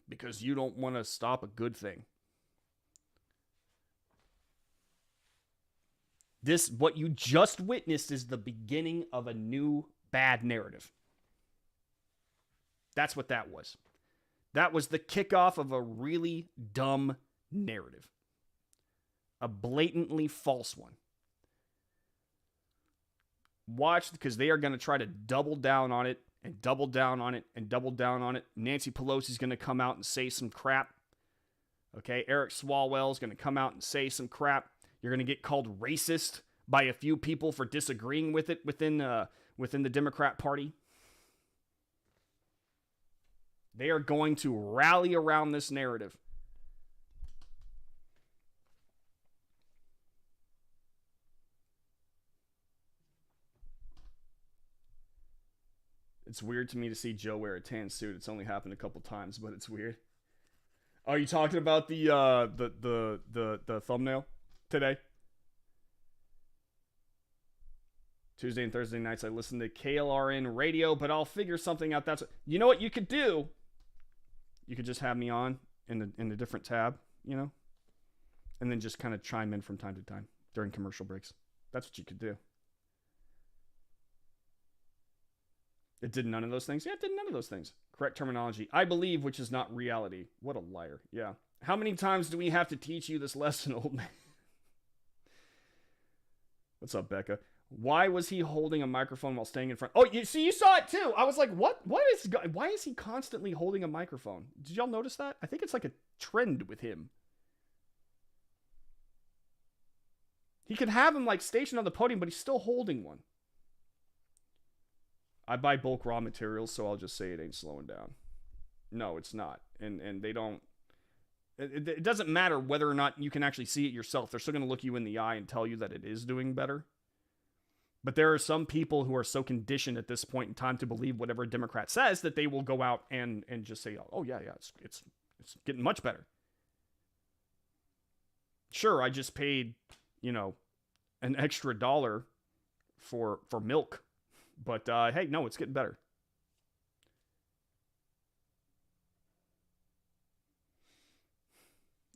Because you don't want to stop a good thing. This, what you just witnessed, is the beginning of a new bad narrative. That's what that was. That was the kickoff of a really dumb narrative. A blatantly false one. Watch, because they are going to try to double down on it and double down on it and double down on it. Nancy Pelosi's going to come out and say some crap. Okay, Eric Swalwell's going to come out and say some crap. You're going to get called racist by a few people for disagreeing with it within the Democrat Party. They are going to rally around this narrative. It's weird to me to see Joe wear a tan suit. It's only happened a couple times, but it's weird. Are you talking about the thumbnail today? Tuesday and Thursday nights I listen to KLRN radio, but I'll figure something out. You know what you could do? You could just have me on in a different tab, you know? And then just kind of chime in from time to time during commercial breaks. That's what you could do. It did none of those things? Yeah, it did none of those things. Correct terminology. I believe, which is not reality. What a liar. Yeah. How many times do we have to teach you this lesson, old man? What's up, Becca? Why was he holding a microphone while staying in front? Oh, you saw it too. I was like, what? Why is he constantly holding a microphone? Did y'all notice that? I think it's like a trend with him. He could have him like stationed on the podium, but he's still holding one. I buy bulk raw materials, so I'll just say it ain't slowing down. No, it's not. And they don't... It doesn't matter whether or not you can actually see it yourself. They're still going to look you in the eye and tell you that it is doing better. But there are some people who are so conditioned at this point in time to believe whatever a Democrat says that they will go out and just say, oh yeah, it's getting much better. Sure, I just paid, an extra $1 for milk. But, hey, no, it's getting better.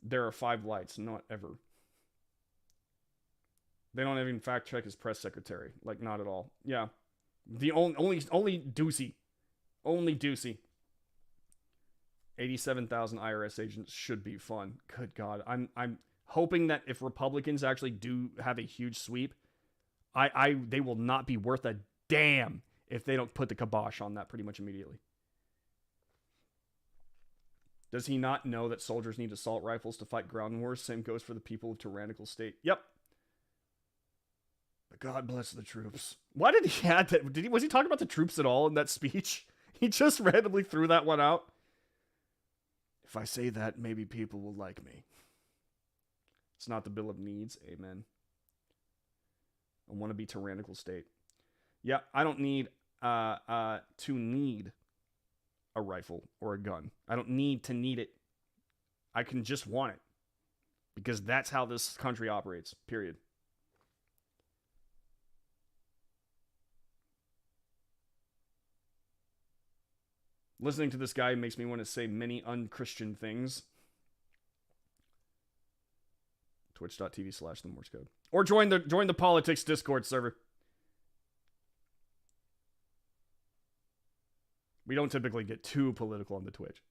There are 5 lights, not ever. They don't even fact check his press secretary. Like, not at all. Yeah. The only Ducey. Only Ducey. 87,000 IRS agents should be fun. Good God. I'm hoping that if Republicans actually do have a huge sweep, they will not be worth a damn if they don't put the kibosh on that pretty much immediately. Does he not know that soldiers need assault rifles to fight ground wars? Same goes for the people of tyrannical state. Yep. But God bless the troops. Why did he add that? Was he talking about the troops at all in that speech? He just randomly threw that one out. If I say that, maybe people will like me. It's not the Bill of Needs. Amen. I want to be tyrannical state. Yeah, I don't need to need a rifle or a gun. I don't need to need it. I can just want it. Because that's how this country operates, period. Listening to this guy makes me want to say many unchristian things. Twitch.tv/the Morse code. Or join the politics Discord server. We don't typically get too political on the Twitch.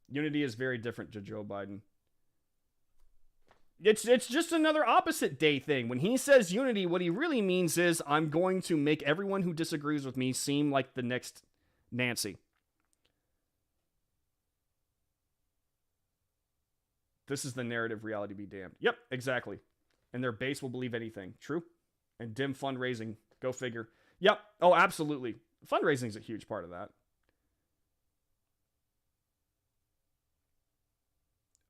Unity is very different to Joe Biden. It's just another opposite day thing. When he says unity, what he really means is I'm going to make everyone who disagrees with me seem like the next Nancy. This is the narrative, reality be damned. Yep, exactly. And their base will believe anything. True. And dim fundraising. Go figure. Yep. Oh, absolutely. Fundraising is a huge part of that.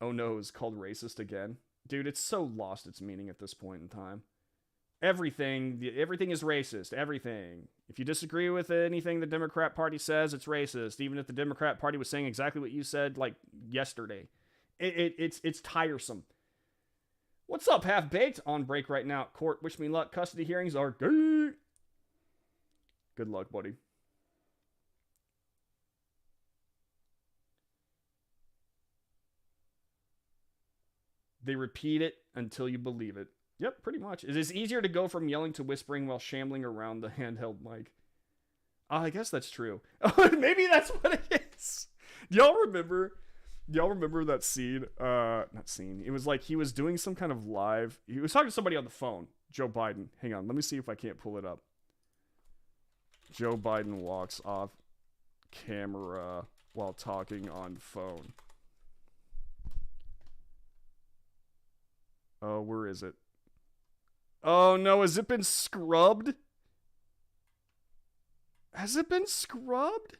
Oh no, is called racist again. Dude, it's so lost its meaning at this point in time. Everything is racist. Everything. If you disagree with anything the Democrat Party says, it's racist. Even if the Democrat Party was saying exactly what you said, like yesterday. It's tiresome. What's up, Half Baked? On break right now. Court, wish me luck. Custody hearings are good. Good luck, buddy. They repeat it until you believe it. Yep, pretty much. It is easier to go from yelling to whispering while shambling around the handheld mic. I guess that's true. Maybe that's what it is. Y'all remember that scene? Not scene. It was like he was doing some kind of live. He was talking to somebody on the phone. Joe Biden. Hang on. Let me see if I can't pull it up. Joe Biden walks off camera while talking on phone. Oh, where is it? Oh no, has it been scrubbed? Has it been scrubbed?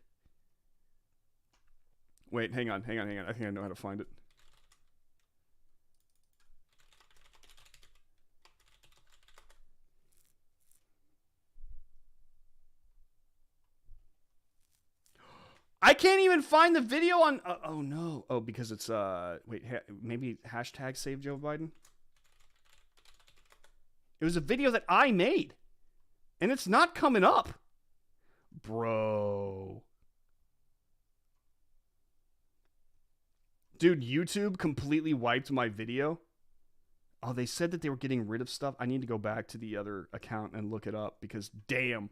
Wait, hang on. I think I know how to find it. I can't even find the video on... oh, no. Oh, because it's... wait, maybe hashtag save Joe Biden? It was a video that I made. And it's not coming up. Bro. Dude, YouTube completely wiped my video. Oh, they said that they were getting rid of stuff. I need to go back to the other account and look it up because damn.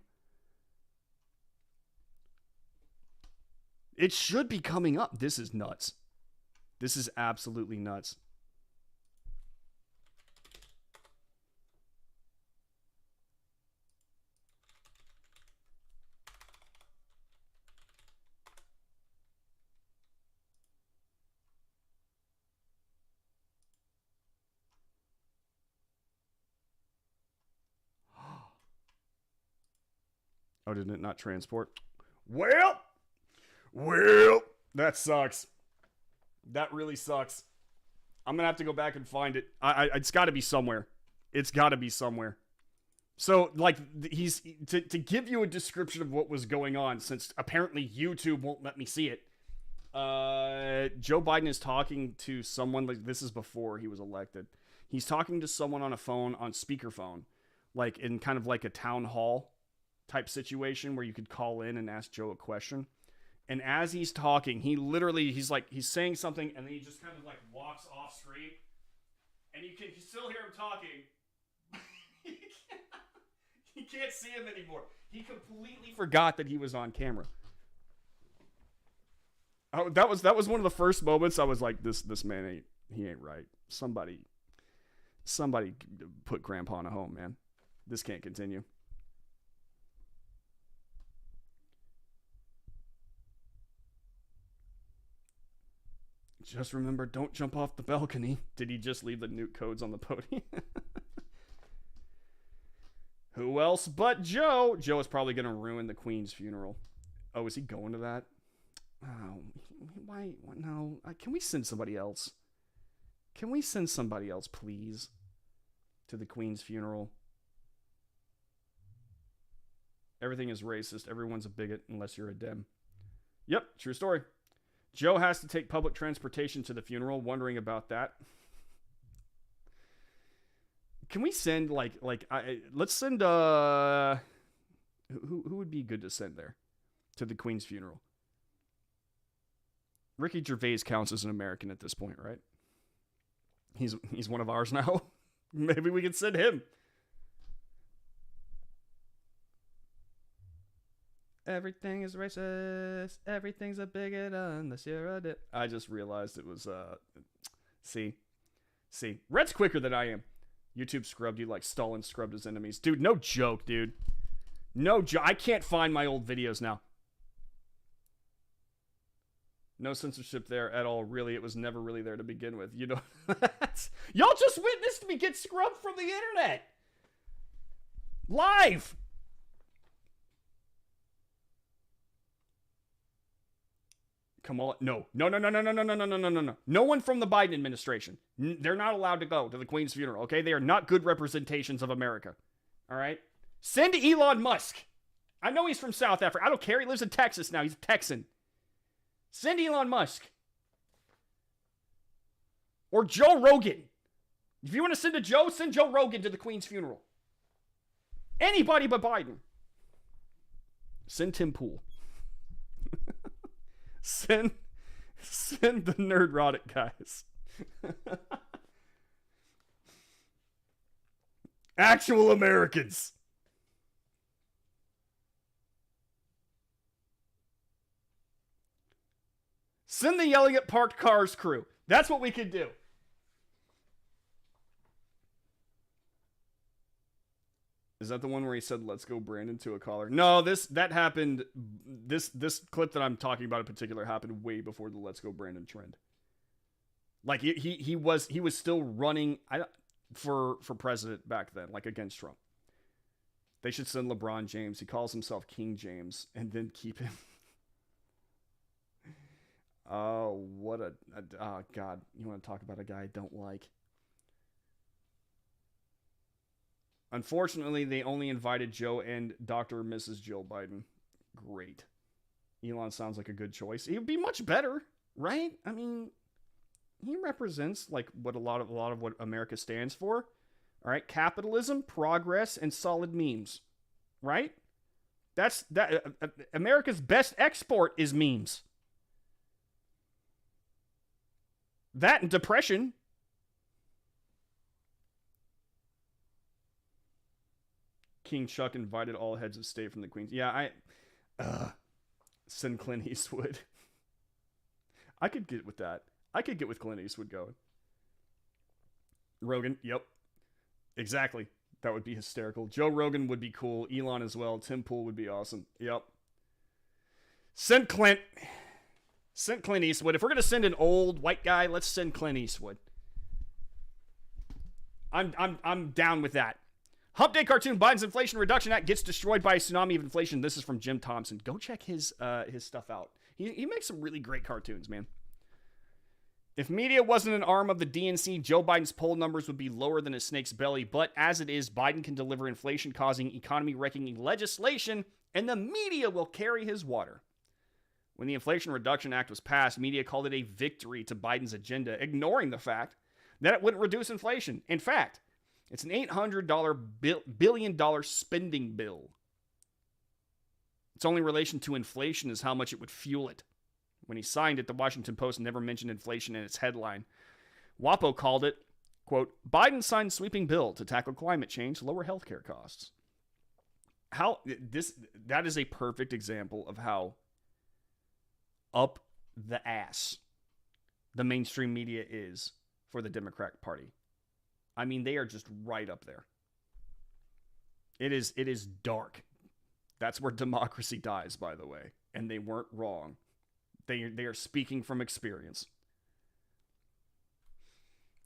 It should be coming up. This is nuts. This is absolutely nuts. Oh, did it not transport? Well, that sucks. That really sucks. I'm going to have to go back and find it. It's got to be somewhere. It's got to be somewhere. So, like, he's... To give you a description of what was going on, since apparently YouTube won't let me see it, Joe Biden is talking to someone, like, this is before he was elected. He's talking to someone on a phone, on speakerphone, like, in kind of like a town hall type situation where you could call in and ask Joe a question. And as he's talking, he's saying something and then he just kind of like walks off screen and you still hear him talking. You can't see him anymore. He completely forgot that he was on camera. Oh, that was one of the first moments I was like, this man ain't right. Somebody put Grandpa in a home, man. This can't continue. Just remember, don't jump off the balcony. Did he just leave the nuke codes on the podium? Who else but Joe? Joe is probably going to ruin the Queen's funeral. Oh, is he going to that? Oh, why? No. Can we send somebody else? Can we send somebody else, please? To the Queen's funeral. Everything is racist. Everyone's a bigot unless you're a Dem. Yep, true story. Joe has to take public transportation to the funeral, wondering about that. Can we send, let's send, who would be good to send there? To the Queen's funeral? Ricky Gervais counts as an American at this point, right? He's one of ours now. Maybe we can send him. Everything is racist. Everything's a bigot unless you're a dip. I just realized it was, see? Red's quicker than I am. YouTube scrubbed you like Stalin scrubbed his enemies. Dude, no joke, dude. No joke. I can't find my old videos now. No censorship there at all, really. It was never really there to begin with. You know, y'all just witnessed me get scrubbed from the internet. Live. Come on. No. No one from the Biden administration. They're not allowed to go to the Queen's funeral, okay? They are not good representations of America. All right? Send Elon Musk. I know he's from South Africa. I don't care. He lives in Texas now. He's a Texan. Send Elon Musk. Or Joe Rogan. If you want to send Joe Rogan to the Queen's funeral. Anybody but Biden. Send Tim Pool. send the Nerdrotic guys. Actual Americans. Send the yelling at parked cars crew. That's what we could do. Is that the one where he said, "Let's go, Brandon," to a caller? No, that happened. This clip that I'm talking about in particular happened way before the "Let's go, Brandon" trend. Like he was still running for president back then, like against Trump. They should send LeBron James. He calls himself King James, and then keep him. Oh, what oh God! You want to talk about a guy I don't like? Unfortunately, they only invited Joe and Dr. and Mrs. Jill Biden. Great. Elon sounds like a good choice. He would be much better, right? I mean, he represents like what a lot of what America stands for. All right, capitalism, progress, and solid memes. Right? That's America's best export is memes. That and depression. King Chuck invited all heads of state from the Queens. Yeah, send Clint Eastwood. I could get with that. I could get with Clint Eastwood going. Rogan, yep. Exactly. That would be hysterical. Joe Rogan would be cool. Elon as well. Tim Pool would be awesome. Yep. Send Clint Eastwood. If we're going to send an old white guy, let's send Clint Eastwood. I'm down with that. Hump Day cartoon, Biden's Inflation Reduction Act gets destroyed by a tsunami of inflation. This is from Jim Thompson. Go check his stuff out. He makes some really great cartoons, man. If media wasn't an arm of the DNC, Joe Biden's poll numbers would be lower than a snake's belly. But as it is, Biden can deliver inflation-causing, economy-wrecking legislation, and the media will carry his water. When the Inflation Reduction Act was passed, media called it a victory to Biden's agenda, ignoring the fact that it wouldn't reduce inflation. In fact, it's an $800 billion spending bill. Its only relation to inflation is how much it would fuel it. When he signed it, the Washington Post never mentioned inflation in its headline. WAPO called it, quote, Biden signed sweeping bill to tackle climate change, lower healthcare costs. That is a perfect example of how up the ass the mainstream media is for the Democratic Party. I mean, they are just right up there. It is dark. That's where democracy dies, by the way. And they weren't wrong. They are speaking from experience.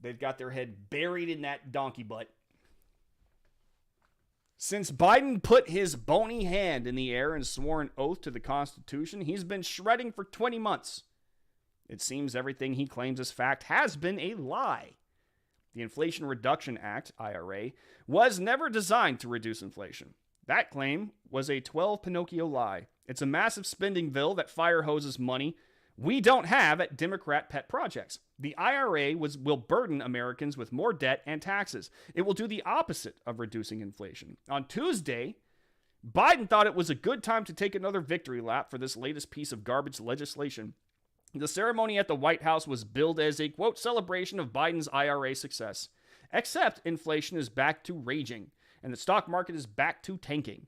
They've got their head buried in that donkey butt. Since Biden put his bony hand in the air and swore an oath to the Constitution, he's been shredding for 20 months. It seems everything he claims as fact has been a lie. The Inflation Reduction Act, IRA, was never designed to reduce inflation. That claim was a 12 Pinocchio lie. It's a massive spending bill that fire hoses money we don't have at Democrat pet projects. The IRA will burden Americans with more debt and taxes. It will do the opposite of reducing inflation. On Tuesday, Biden thought it was a good time to take another victory lap for this latest piece of garbage legislation. The ceremony at the White House was billed as a, quote, celebration of Biden's IRA success. Except inflation is back to raging, and the stock market is back to tanking.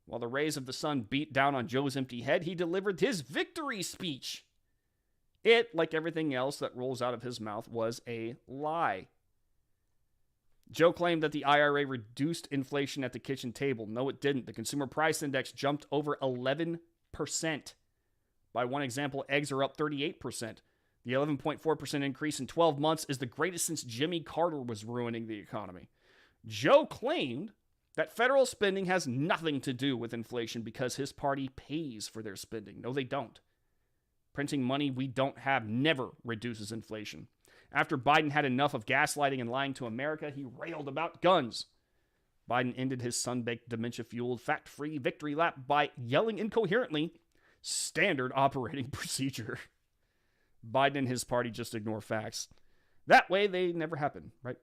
While the rays of the sun beat down on Joe's empty head, he delivered his victory speech. It, like everything else that rolls out of his mouth, was a lie. Joe claimed that the IRA reduced inflation at the kitchen table. No, it didn't. The consumer price index jumped over 11%. By one example, eggs are up 38%. The 11.4% increase in 12 months is the greatest since Jimmy Carter was ruining the economy. Joe claimed that federal spending has nothing to do with inflation because his party pays for their spending. No, they don't. Printing money we don't have never reduces inflation. After Biden had enough of gaslighting and lying to America, he railed about guns. Biden ended his sun-baked, dementia-fueled, fact-free victory lap by yelling incoherently, standard operating procedure. Biden and his party just ignore facts. That way, they never happen, right?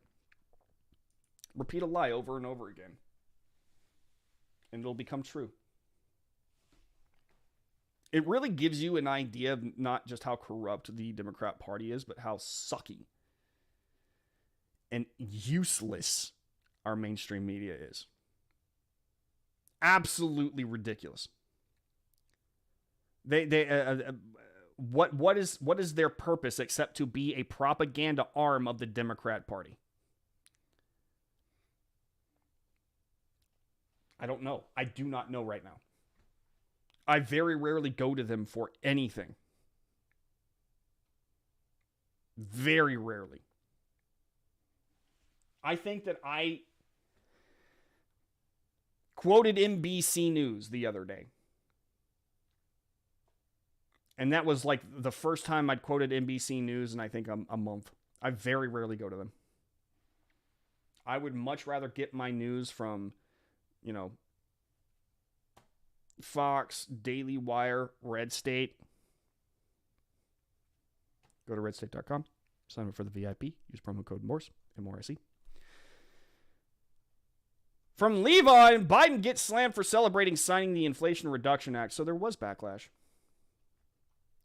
Repeat a lie over and over again, and it'll become true. It really gives you an idea of not just how corrupt the Democrat Party is, but how sucky and useless our mainstream media is. Absolutely ridiculous. What is their purpose except to be a propaganda arm of the Democrat Party? I don't know. I do not know right now. I very rarely go to them for anything. Very rarely. I think that I quoted NBC News the other day. And that was like the first time I'd quoted NBC News in I think a month. I very rarely go to them. I would much rather get my news from, Fox, Daily Wire, Red State. Go to redstate.com. Sign up for the VIP. Use promo code Morse, M-O-R-S-E. From Levi, Biden gets slammed for celebrating signing the Inflation Reduction Act. So there was backlash.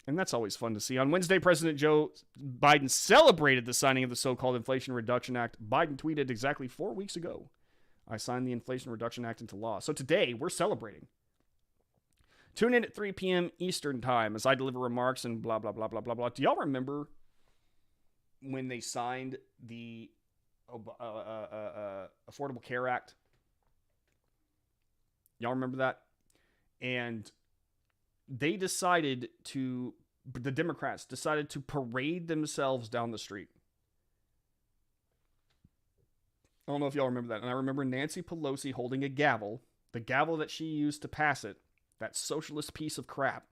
And that's always fun to see. On Wednesday, President Joe Biden celebrated the signing of the so-called Inflation Reduction Act. Biden tweeted exactly 4 weeks ago, I signed the Inflation Reduction Act into law. So today, we're celebrating. Tune in at 3 p.m. Eastern Time as I deliver remarks and blah, blah, blah, blah, blah, blah. Do y'all remember when they signed the Affordable Care Act? Y'all remember that? And the Democrats decided to parade themselves down the street. I don't know if y'all remember that. And I remember Nancy Pelosi holding a gavel, the gavel that she used to pass it, that socialist piece of crap.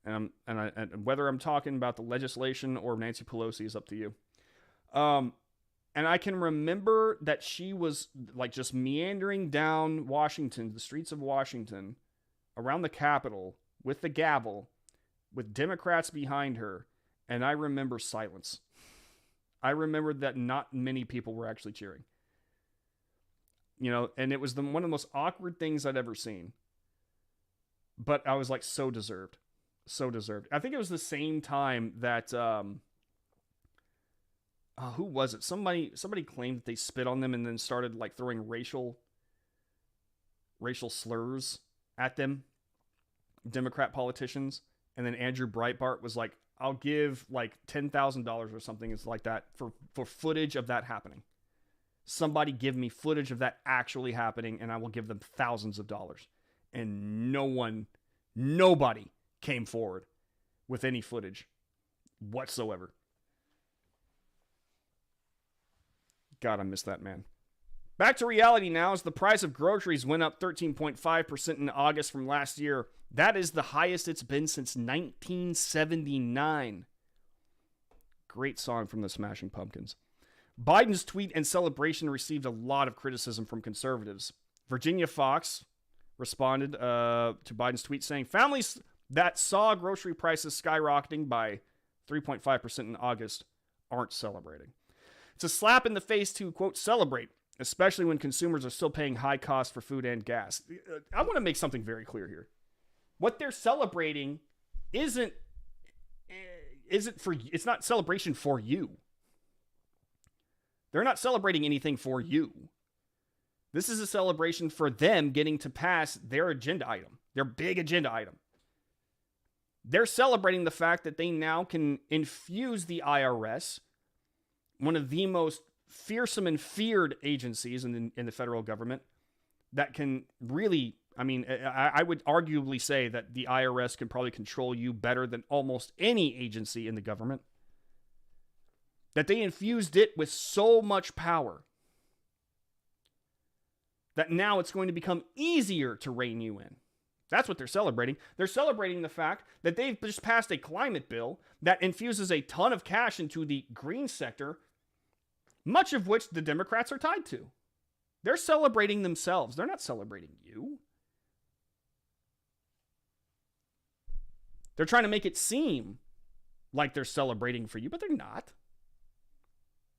And whether I'm talking about the legislation or Nancy Pelosi is up to you. And I can remember that she was like just meandering down Washington, the streets of Washington, around the Capitol with the gavel, with Democrats behind her, and I remember silence. I remember that not many people were actually cheering. And it was one of the most awkward things I'd ever seen. But I was like, so deserved. So deserved. I think it was the same time that, who was it? Somebody claimed that they spit on them and then started like throwing racial slurs at them, Democrat politicians. And then Andrew Breitbart was like, I'll give like $10,000 or something. It's like that for footage of that happening. Somebody give me footage of that actually happening and I will give them thousands of dollars. And nobody came forward with any footage whatsoever. God, I miss that man. Back to reality now as the price of groceries went up 13.5% in August from last year. That is the highest it's been since 1979. Great song from the Smashing Pumpkins. Biden's tweet and celebration received a lot of criticism from conservatives. Virginia Fox responded to Biden's tweet saying, families that saw grocery prices skyrocketing by 3.5% in August aren't celebrating. It's a slap in the face to, quote, celebrate, especially when consumers are still paying high costs for food and gas. I want to make something very clear here. What they're celebrating isn't for, it's not celebration for you. They're not celebrating anything for you. This is a celebration for them getting to pass their agenda item, their big agenda item. They're celebrating the fact that they now can infuse the IRS, one of the most fearsome and feared agencies in the federal government, that can really, I would arguably say that the IRS can probably control you better than almost any agency in the government. That they infused it with so much power that now it's going to become easier to rein you in. That's what they're celebrating. They're celebrating the fact that they've just passed a climate bill that infuses a ton of cash into the green sector, much of which the Democrats are tied to. They're celebrating themselves. They're not celebrating you. They're trying to make it seem like they're celebrating for you, but they're not.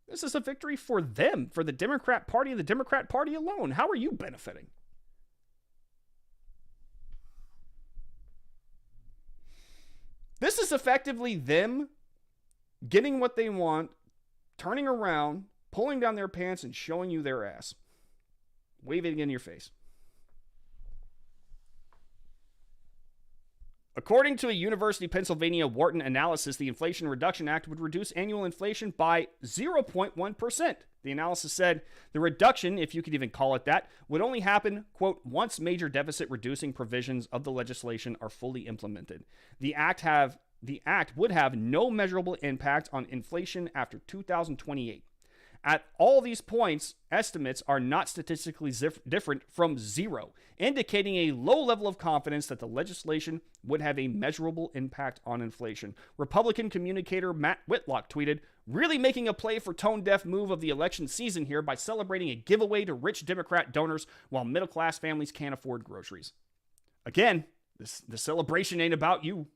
This is a victory for them, for the Democrat Party and the Democrat Party alone. How are you benefiting? This is effectively them getting what they want, turning around, pulling down their pants, and showing you their ass. Waving it in your face. According to a University of Pennsylvania Wharton analysis, the Inflation Reduction Act would reduce annual inflation by 0.1%. The analysis said the reduction, if you could even call it that, would only happen, quote, once major deficit reducing provisions of the legislation are fully implemented. The act would have no measurable impact on inflation after 2028. At all these points, estimates are not statistically different from zero, indicating a low level of confidence that the legislation would have a measurable impact on inflation. Republican communicator Matt Whitlock tweeted, "Really making a play for tone-deaf move of the election season here by celebrating a giveaway to rich Democrat donors while middle-class families can't afford groceries." Again, the celebration ain't about you.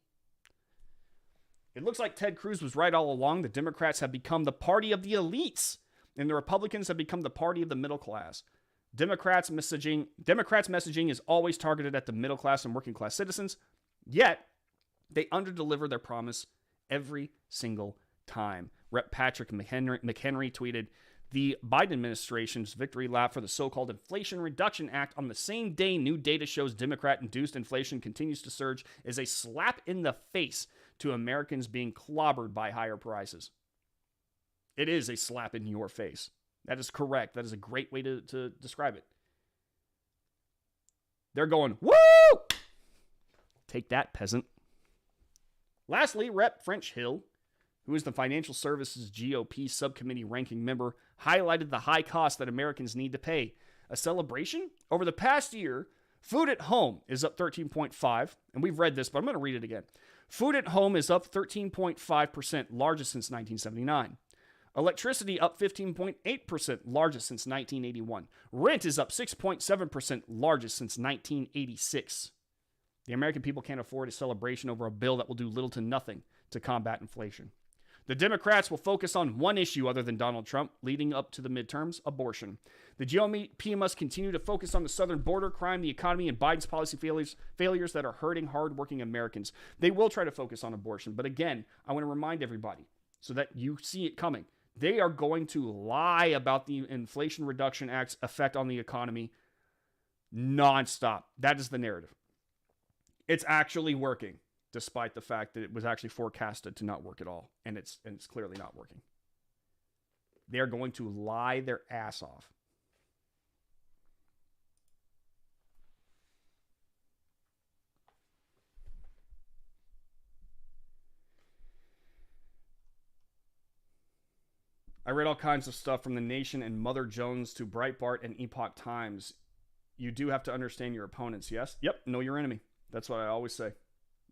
It looks like Ted Cruz was right all along. The Democrats have become the party of the elites, and the Republicans have become the party of the middle class. Democrats' messaging is always targeted at the middle class and working class citizens, yet they underdeliver their promise every single time. Rep. Patrick McHenry tweeted, "The Biden administration's victory lap for the so-called Inflation Reduction Act on the same day new data shows Democrat-induced inflation continues to surge is a slap in the face to Americans being clobbered by higher prices." It is a slap in your face. That is correct. That is a great way to describe it. They're going, woo! Take that, peasant. Lastly, Rep. French Hill, who is the Financial Services GOP subcommittee ranking member, highlighted the high cost that Americans need to pay. A celebration? Over the past year, food at home is up 13.5%, and we've read this, but I'm going to read it again. Food at home is up 13.5%, largest since 1979. Electricity up 15.8%, largest since 1981. Rent is up 6.7%, largest since 1986. The American people can't afford a celebration over a bill that will do little to nothing to combat inflation. The Democrats will focus on one issue other than Donald Trump leading up to the midterms: abortion. The GOP must continue to focus on the southern border, crime, the economy, and Biden's policy failures that are hurting hardworking Americans. They will try to focus on abortion, but again, I want to remind everybody so that you see it coming. They are going to lie about the Inflation Reduction Act's effect on the economy nonstop. That is the narrative. It's actually working, despite the fact that it was actually forecasted to not work at all. And it's clearly not working. They're going to lie their ass off. I read all kinds of stuff from The Nation and Mother Jones to Breitbart and Epoch Times. You do have to understand your opponents, yes? Yep, know your enemy. That's what I always say.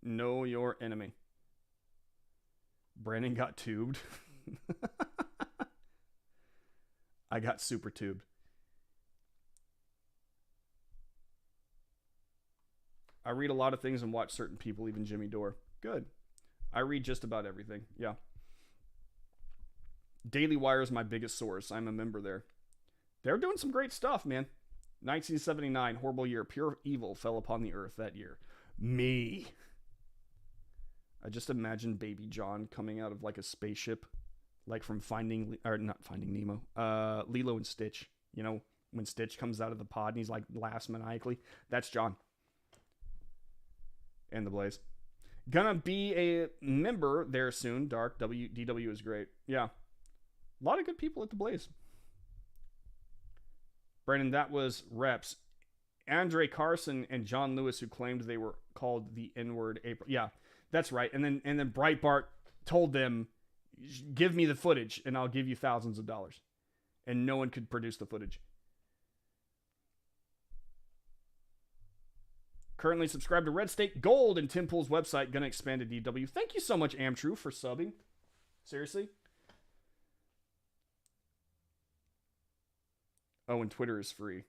Know your enemy. Brandon got tubed. I got super tubed. I read a lot of things and watch certain people, even Jimmy Dore. Good. I read just about everything. Yeah. Daily Wire is my biggest source. I'm a member there. They're doing some great stuff, man. 1979, horrible year. Pure evil fell upon the earth that year. Me. I just imagine Baby John coming out of like a spaceship, like from not Finding Nemo, Lilo and Stitch. You know, when Stitch comes out of the pod and he's like laughs maniacally. That's John. And the Blaze. Gonna be a member there soon. Dark. DW is great. Yeah. A lot of good people at the Blaze. Brandon, that was reps. Andre Carson and John Lewis, who claimed they were called the N-word April. Yeah, that's right. And then Breitbart told them, give me the footage and I'll give you thousands of dollars. And no one could produce the footage. Currently subscribed to Red State Gold and Tim Pool's website. Gonna expand to DW. Thank you so much, Amtrue, for subbing. Seriously. Oh, and Twitter is free.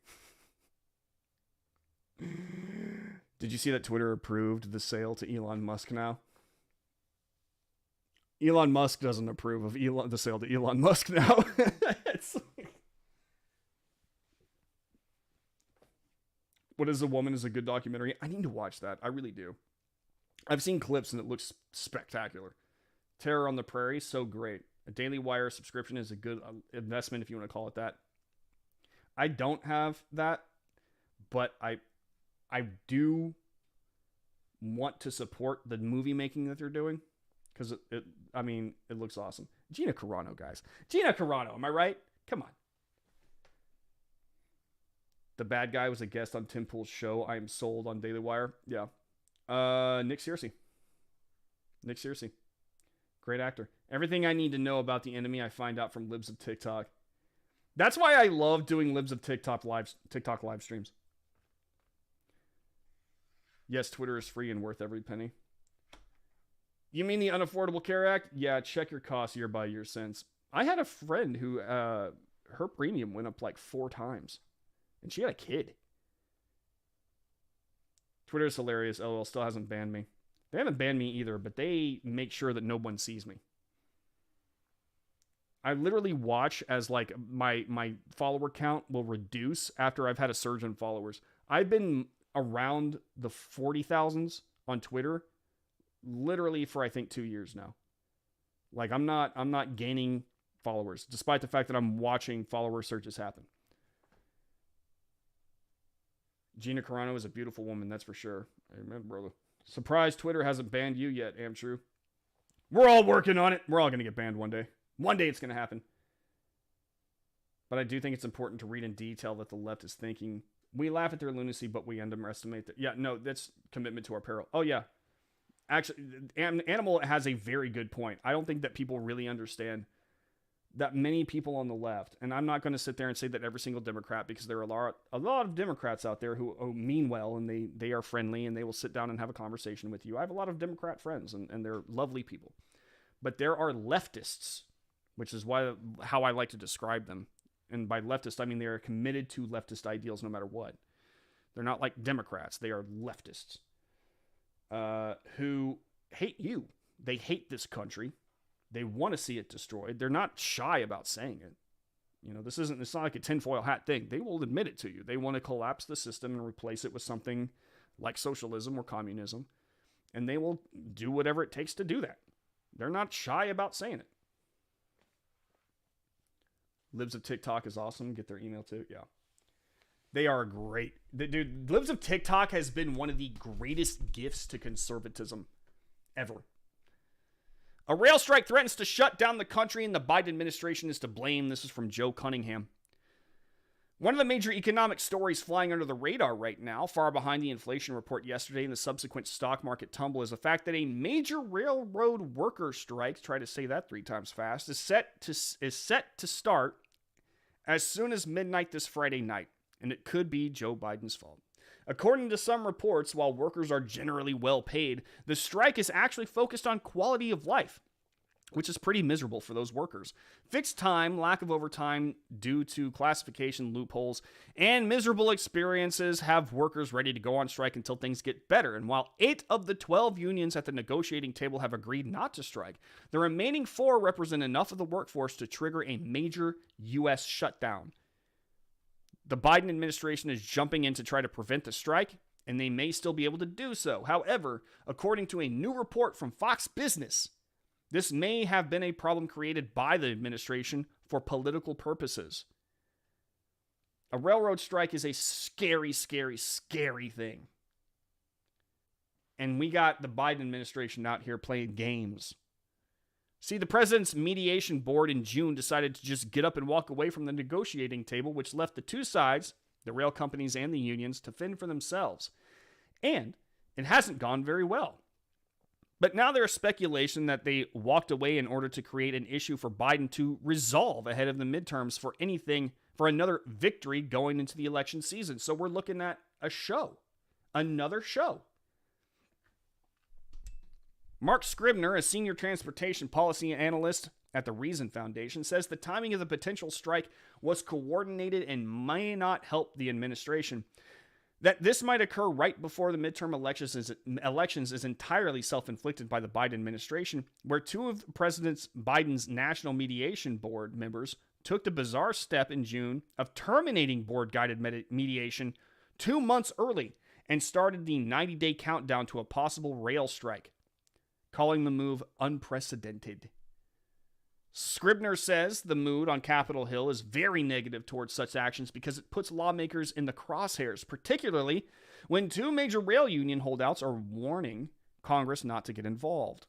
Did you see that Twitter approved the sale to Elon Musk now? Elon Musk doesn't approve of the sale to Elon Musk now. What is a Woman is a good documentary. I need to watch that. I really do. I've seen clips and it looks spectacular. Terror on the Prairie, so great. A Daily Wire subscription is a good investment if you want to call it that. I don't have that, but I do want to support the movie making that they're doing because it looks awesome. Gina Carano, guys. Gina Carano, am I right? Come on. The bad guy was a guest on Tim Pool's show. I am sold on Daily Wire. Yeah. Nick Searcy. Great actor. Everything I need to know about the enemy, I find out from Libs of TikTok. That's why I love doing Libs of TikTok live streams. Yes, Twitter is free and worth every penny. You mean the Unaffordable Care Act? Yeah, check your costs year by year since. I had a friend who, her premium went up like 4 times. And she had a kid. Twitter is hilarious. LOL still hasn't banned me. They haven't banned me either, but they make sure that no one sees me. I literally watch as like my follower count will reduce after I've had a surge in followers. I've been around the 40,000s on Twitter literally for I think 2 years now. Like I'm not gaining followers despite the fact that I'm watching follower surges happen. Gina Carano is a beautiful woman, that's for sure. I remember, brother. Surprised Twitter hasn't banned you yet, Amtrue. We're all working on it. We're all going to get banned one day. One day it's going to happen. But I do think it's important to read in detail that the left is thinking. We laugh at their lunacy, but we underestimate that. Yeah, no, that's commitment to our peril. Oh, yeah. Actually, Animal has a very good point. I don't think that people really understand that many people on the left, and I'm not going to sit there and say that every single Democrat, because there are a lot of Democrats out there who mean well, and they are friendly, and they will sit down and have a conversation with you. I have a lot of Democrat friends, and they're lovely people. But there are leftists, which is how I like to describe them. And by leftist, I mean they are committed to leftist ideals no matter what. They're not like Democrats. They are leftists who hate you. They hate this country. They want to see it destroyed. They're not shy about saying it. You know, it's not like a tinfoil hat thing. They will admit it to you. They want to collapse the system and replace it with something like socialism or communism. And they will do whatever it takes to do that. They're not shy about saying it. Libs of TikTok is awesome. Get their email too. Yeah. They are great. Dude, Libs of TikTok has been one of the greatest gifts to conservatism ever. A rail strike threatens to shut down the country and the Biden administration is to blame. This is from Joe Cunningham. One of the major economic stories flying under the radar right now, far behind the inflation report yesterday and the subsequent stock market tumble, is the fact that a major railroad worker strike, try to say that 3 times fast, is set to start as soon as midnight this Friday night, and it could be Joe Biden's fault. According to some reports, while workers are generally well paid, the strike is actually focused on quality of life, which is pretty miserable for those workers. Fixed time, lack of overtime due to classification loopholes, and miserable experiences have workers ready to go on strike until things get better. And while 8 of the 12 unions at the negotiating table have agreed not to strike, the remaining 4 represent enough of the workforce to trigger a major U.S. shutdown. The Biden administration is jumping in to try to prevent the strike, and they may still be able to do so. However, according to a new report from Fox Business, this may have been a problem created by the administration for political purposes. A railroad strike is a scary, scary, scary thing. And we got the Biden administration out here playing games. See, the president's mediation board in June decided to just get up and walk away from the negotiating table, which left the 2 sides, the rail companies and the unions, to fend for themselves. And it hasn't gone very well. But now there is speculation that they walked away in order to create an issue for Biden to resolve ahead of the midterms for another victory going into the election season. So we're looking at another show. Mark Scribner, a senior transportation policy analyst at the Reason Foundation, says the timing of the potential strike was coordinated and may not help the administration. That this might occur right before the midterm elections is entirely self-inflicted by the Biden administration, where two of President Biden's National Mediation Board members took the bizarre step in June of terminating board-guided mediation 2 months early and started the 90-day countdown to a possible rail strike, calling the move unprecedented. Scribner says the mood on Capitol Hill is very negative towards such actions because it puts lawmakers in the crosshairs, particularly when two major rail union holdouts are warning Congress not to get involved.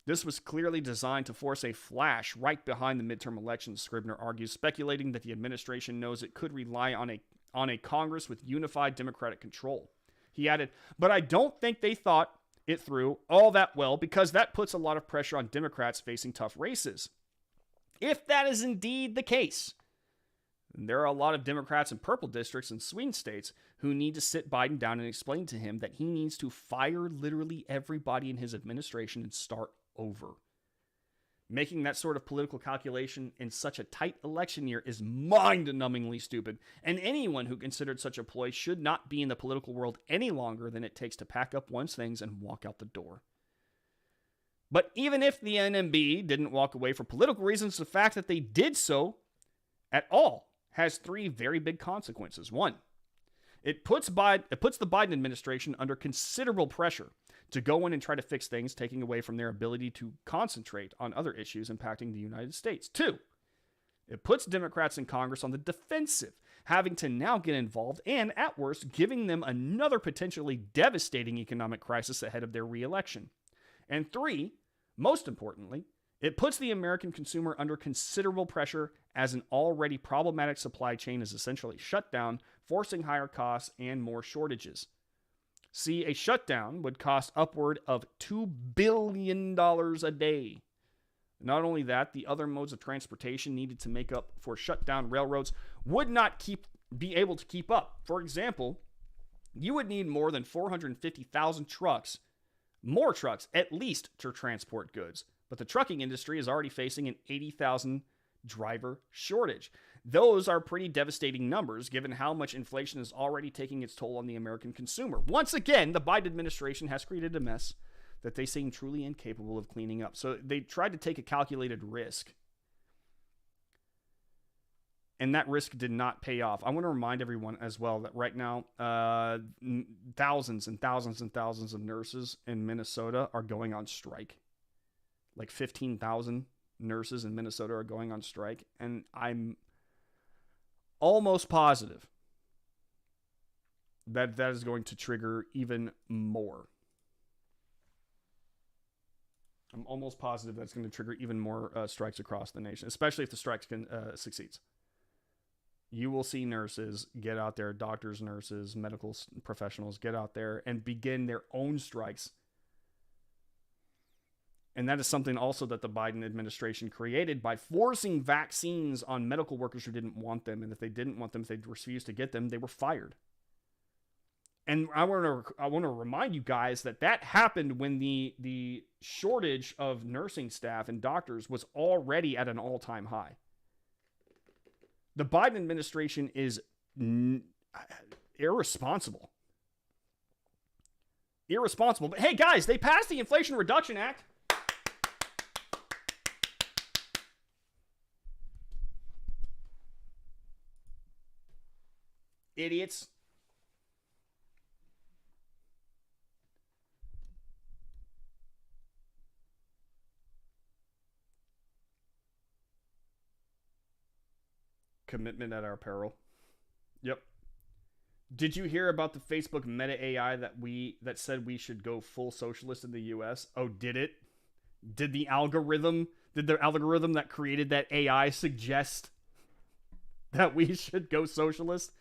This was clearly designed to force a flash right behind the midterm elections, Scribner argues, speculating that the administration knows it could rely on a Congress with unified Democratic control. He added, but I don't think they thought it through all that well because that puts a lot of pressure on Democrats facing tough races. If that is indeed the case, there are a lot of Democrats in purple districts and swing states who need to sit Biden down and explain to him that he needs to fire literally everybody in his administration and start over. Making that sort of political calculation in such a tight election year is mind-numbingly stupid, and anyone who considered such a ploy should not be in the political world any longer than it takes to pack up one's things and walk out the door. But even if the NMB didn't walk away for political reasons, the fact that they did so at all has three very big consequences. One, it puts the Biden administration under considerable pressure to go in and try to fix things, taking away from their ability to concentrate on other issues impacting the United States. Two, it puts Democrats in Congress on the defensive, having to now get involved and, at worst, giving them another potentially devastating economic crisis ahead of their reelection. And three, most importantly, it puts the American consumer under considerable pressure as an already problematic supply chain is essentially shut down, forcing higher costs and more shortages. See, a shutdown would cost upward of $2 billion a day. Not only that, the other modes of transportation needed to make up for shutdown railroads would not be able to keep up. For example, you would need more than 450,000 trucks, more trucks at least, to transport goods. But the trucking industry is already facing an 80,000 driver shortage. Those are pretty devastating numbers given how much inflation is already taking its toll on the American consumer. Once again, the Biden administration has created a mess that they seem truly incapable of cleaning up. So they tried to take a calculated risk. And that risk did not pay off. I want to remind everyone as well that right now, thousands and thousands and thousands of nurses in Minnesota are going on strike. Like 15,000 nurses in Minnesota are going on strike. And I'm almost positive that that is going to trigger even more. I'm almost positive that's going to trigger even more strikes across the nation, especially if the strike succeeds. You will see nurses get out there, doctors, nurses, medical professionals get out there and begin their own strikes. And that is something also that the Biden administration created by forcing vaccines on medical workers who didn't want them. And if they didn't want them, if they refused to get them, they were fired. And I want to remind you guys that happened when the shortage of nursing staff and doctors was already at an all-time high. The Biden administration is irresponsible. Irresponsible. But hey, guys, they passed the Inflation Reduction Act. Idiots. Commitment at our peril. Yep. Did you hear about the Facebook Meta AI that said we should go full socialist in the US? Oh, did it? Did the algorithm that created that AI suggest that we should go socialist?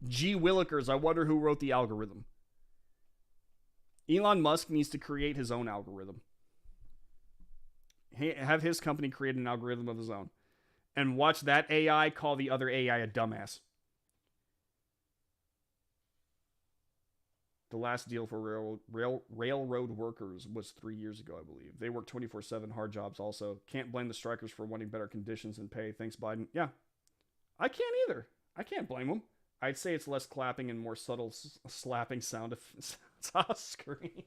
Gee Willikers, I wonder who wrote the algorithm. Elon Musk needs to create his own algorithm. Have his company create an algorithm of his own. And watch that AI call the other AI a dumbass. The last deal for railroad workers was 3 years ago, I believe. They work 24/7 hard jobs also. Can't blame the strikers for wanting better conditions and pay. Thanks, Biden. Yeah, I can't either. I can't blame them. I'd say it's less clapping and more subtle slapping sound effects on screen.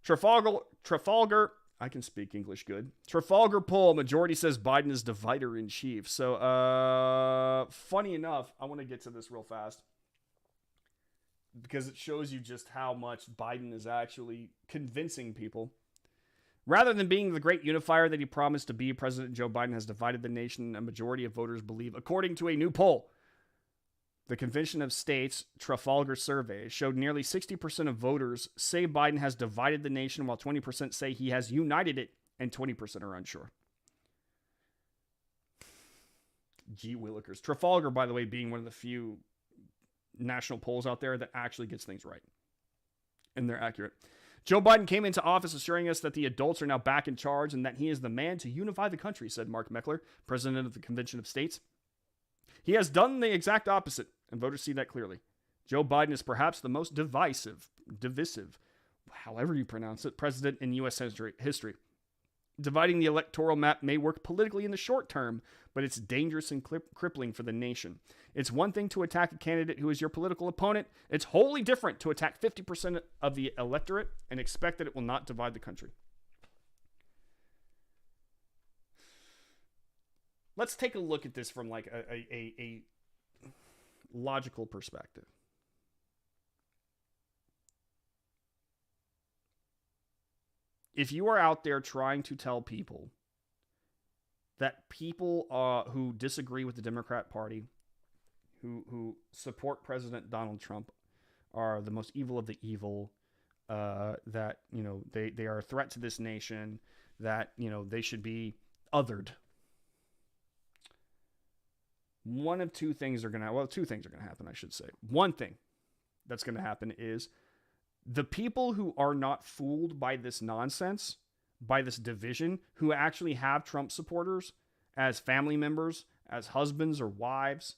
Trafalgar. I can speak English good. Trafalgar poll. Majority says Biden is divider in chief. So, funny enough, I want to get to this real fast because it shows you just how much Biden is actually convincing people. Rather than being the great unifier that he promised to be, President Joe Biden has divided the nation. A majority of voters believe, according to a new poll. The Convention of States Trafalgar survey showed nearly 60% of voters say Biden has divided the nation, while 20% say he has united it, and 20% are unsure. Gee willikers. Trafalgar, by the way, being one of the few national polls out there that actually gets things right. And they're accurate. Joe Biden came into office assuring us that the adults are now back in charge and that he is the man to unify the country, said Mark Meckler, president of the Convention of States. He has done the exact opposite, and voters see that clearly. Joe Biden is perhaps the most divisive, however you pronounce it, president in U.S. history. Dividing the electoral map may work politically in the short term, but it's dangerous and crippling for the nation. It's one thing to attack a candidate who is your political opponent. It's wholly different to attack 50% of the electorate and expect that it will not divide the country. Let's take a look at this from like a logical perspective. If you are out there trying to tell people that people who disagree with the Democrat Party, who support President Donald Trump, are the most evil of the evil, that, you know, they are a threat to this nation, that, you know, they should be othered. Two things are going to happen, I should say. One thing that's going to happen is the people who are not fooled by this nonsense, by this division, who actually have Trump supporters as family members, as husbands or wives,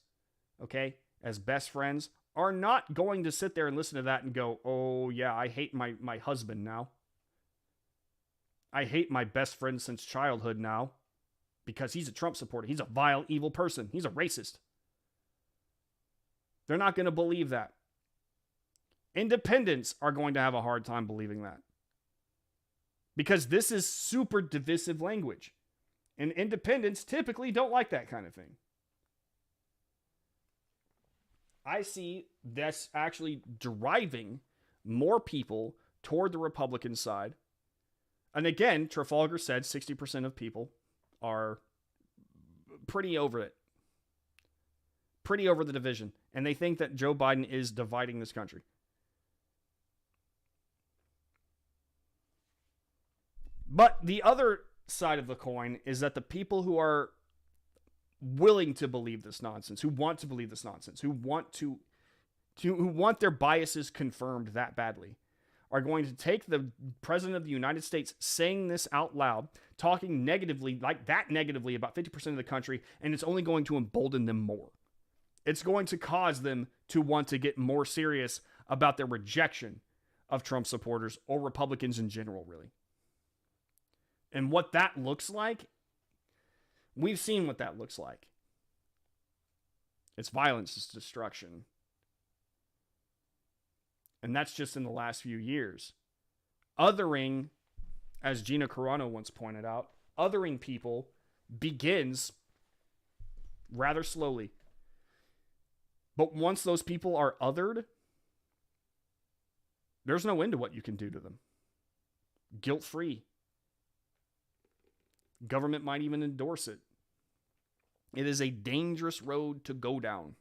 okay, as best friends, are not going to sit there and listen to that and go, oh yeah, I hate my husband now. I hate my best friend since childhood now. Because he's a Trump supporter. He's a vile, evil person. He's a racist. They're not going to believe that. Independents are going to have a hard time believing that. Because this is super divisive language. And independents typically don't like that kind of thing. I see this actually driving more people toward the Republican side. And again, Trafalgar said 60% of people are pretty over it. Pretty over the division. And they think that Joe Biden is dividing this country. But the other side of the coin is that the people who are willing to believe this nonsense, who want to believe this nonsense, who want their biases confirmed that badly, are going to take the president of the United States saying this out loud, talking negatively, like that negatively about 50% of the country, and it's only going to embolden them more. It's going to cause them to want to get more serious about their rejection of Trump supporters or Republicans in general, really. And what that looks like, we've seen what that looks like. It's violence, it's destruction. And that's just in the last few years. Othering, as Gina Carano once pointed out, othering people begins rather slowly. But once those people are othered, there's no end to what you can do to them. Guilt-free. Government might even endorse it. It is a dangerous road to go down.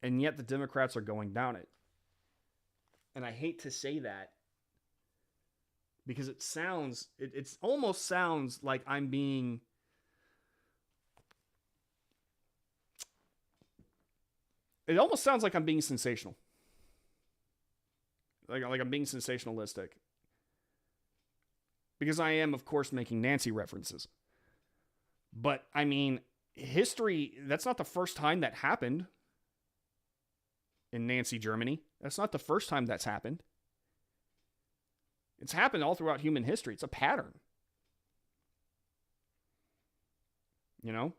And yet the Democrats are going down it. And I hate to say that because it almost sounds like I'm being sensational. Like I'm being sensationalistic. Because I am, of course, making Nancy references. But, I mean, history, that's not the first time that happened in Nazi Germany. That's not the first time that's happened. It's happened all throughout human history. It's a pattern. You know?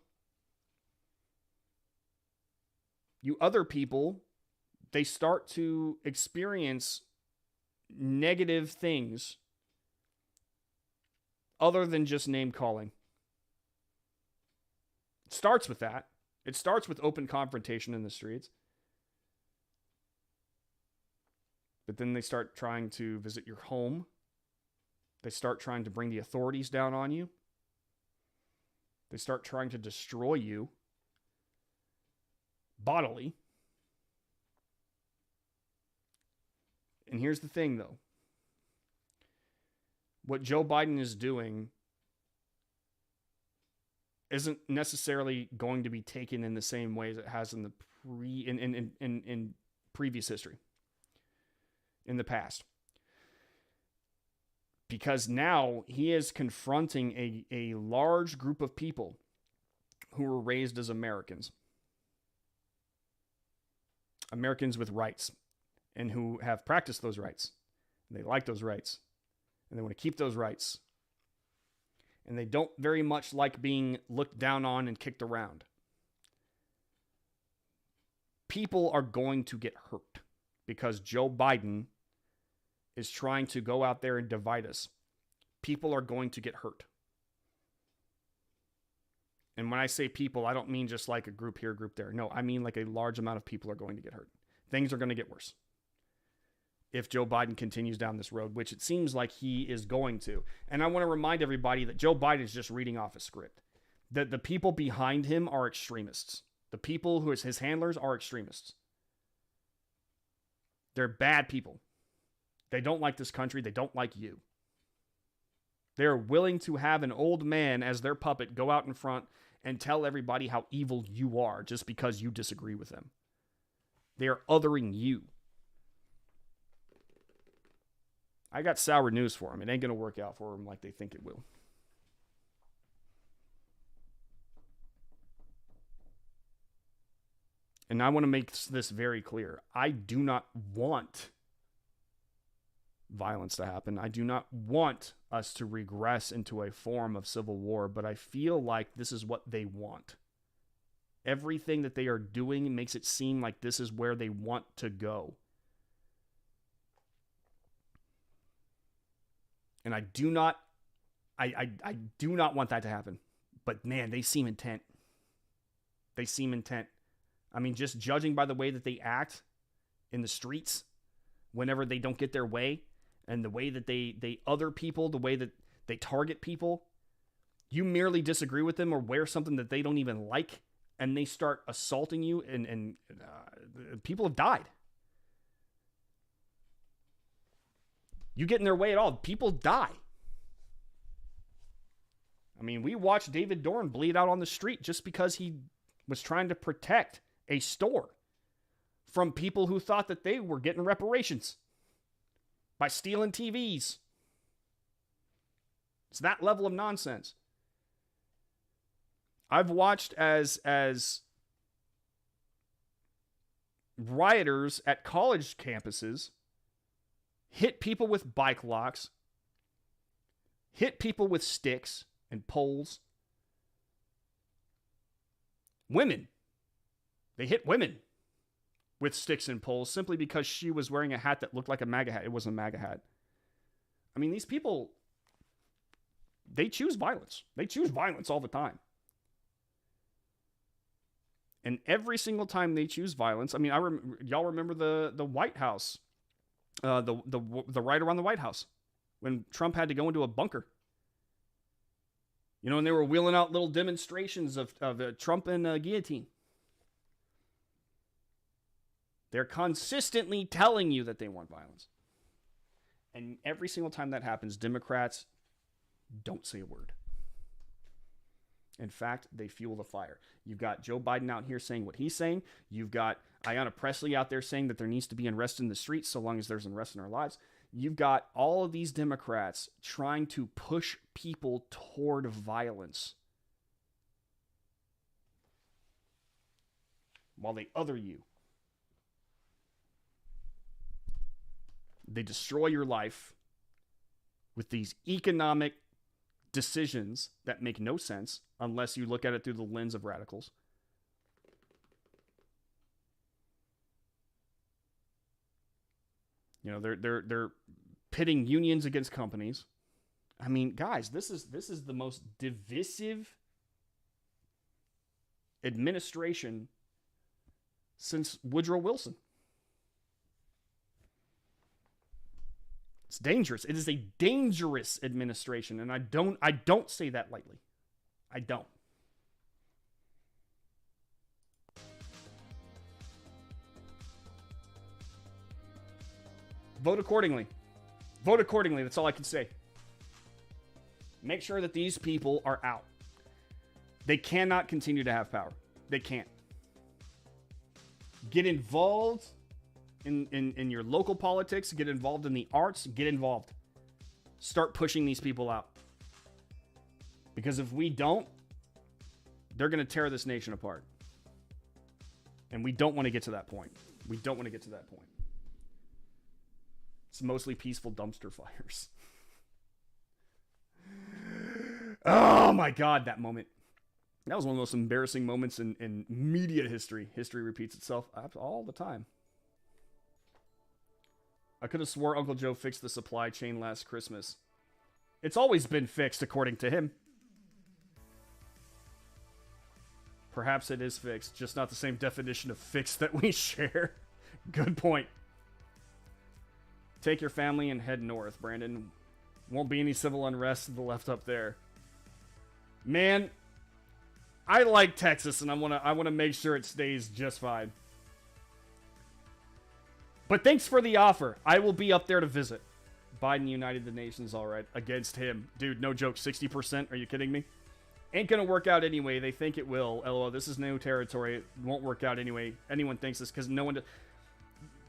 You other people, they start to experience negative things other than just name calling. It starts with that. It starts with open confrontation in the streets. But then they start trying to visit your home. They start trying to bring the authorities down on you. They start trying to destroy you bodily. And here's the thing, though. What Joe Biden is doing isn't necessarily going to be taken in the same way as it has in the in previous history, in the past. Because now he is confronting a large group of people who were raised as Americans. Americans with rights, and who have practiced those rights. And they like those rights. And they want to keep those rights. And they don't very much like being looked down on and kicked around. People are going to get hurt because Joe Biden is trying to go out there and divide us. People are going to get hurt. And when I say people, I don't mean just like a group here, a group there. No, I mean like a large amount of people are going to get hurt. Things are going to get worse if Joe Biden continues down this road, which it seems like he is going to. And I want to remind everybody that Joe Biden is just reading off a script. That the people behind him are extremists. The people who is his handlers are extremists. They're bad people. They don't like this country. They don't like you. They're willing to have an old man as their puppet go out in front and tell everybody how evil you are just because you disagree with them. They are othering you. I got sour news for them. It ain't going to work out for them like they think it will. And I want to make this very clear. I do not want violence to happen. I do not want us to regress into a form of civil war, but I feel like this is what they want. Everything that they are doing makes it seem like this is where they want to go. And I do not want that to happen. But man, they seem intent. They seem intent. I mean, just judging by the way that they act in the streets whenever they don't get their way, and the way that they other people, the way that they target people, you merely disagree with them or wear something that they don't even like, and they start assaulting you, and people have died. You get in their way at all, people die. I mean, we watched David Dorn bleed out on the street just because he was trying to protect a store from people who thought that they were getting reparations by stealing TVs. It's that level of nonsense. I've watched as rioters at college campuses hit people with bike locks, hit people with sticks and poles. Women. They hit women with sticks and poles simply because she was wearing a hat that looked like a MAGA hat. It wasn't a MAGA hat. I mean, these people, they choose violence. They choose violence all the time. And every single time they choose violence, I mean, y'all remember the White House, the riot around the White House when Trump had to go into a bunker. You know, and they were wheeling out little demonstrations of Trump and guillotine. They're consistently telling you that they want violence. And every single time that happens, Democrats don't say a word. In fact, they fuel the fire. You've got Joe Biden out here saying what he's saying. You've got Ayanna Pressley out there saying that there needs to be unrest in the streets so long as there's unrest in our lives. You've got all of these Democrats trying to push people toward violence while they other you. They destroy your life with these economic decisions that make no sense unless you look at it through the lens of radicals. You know, they're pitting unions against companies. I mean, guys, this is the most divisive administration since Woodrow Wilson. It's dangerous. It is a dangerous administration, and I don't say that lightly. I don't. Vote accordingly. Vote accordingly. That's all I can say. Make sure that these people are out. They cannot continue to have power. They can't. Get involved in your local politics. Get involved in the arts. Get involved. Start pushing these people out. Because if we don't, they're going to tear this nation apart. And we don't want to get to that point. We don't want to get to that point. It's mostly peaceful dumpster fires. Oh my God, that moment. That was one of the most embarrassing moments in media history. History repeats itself all the time. I could have swore Uncle Joe fixed the supply chain last Christmas. It's always been fixed, according to him. Perhaps it is fixed, just not the same definition of fixed that we share. Good point. Take your family and head north, Brandon. Won't be any civil unrest to the left up there. Man, I like Texas, and I want to make sure it stays just fine. But thanks for the offer. I will be up there to visit. Biden united the nations, all right, against him. Dude, no joke, 60%? Are you kidding me? Ain't gonna work out anyway. They think it will. LOL, this is new territory. It won't work out anyway. Anyone thinks this because no one...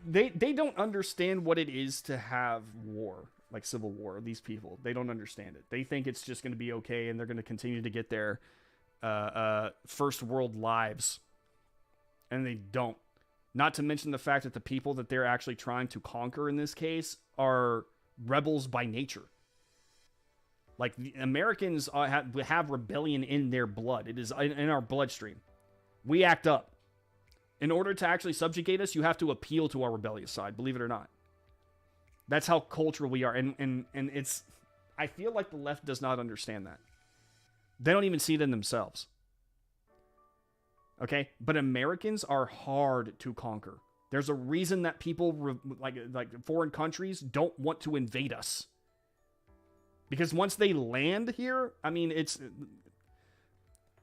They don't understand what it is to have war, like civil war. These people, they don't understand it. They think it's just going to be okay, and they're going to continue to get their first world lives, and they don't. Not to mention the fact that the people that they're actually trying to conquer in this case are rebels by nature. Like, the Americans have rebellion in their blood. It is in our bloodstream. We act up. In order to actually subjugate us, you have to appeal to our rebellious side, believe it or not. That's how cultural we are. And it's... I feel like the left does not understand that. They don't even see it in themselves. Okay? But Americans are hard to conquer. There's a reason that people, like foreign countries, don't want to invade us. Because once they land here, I mean, it's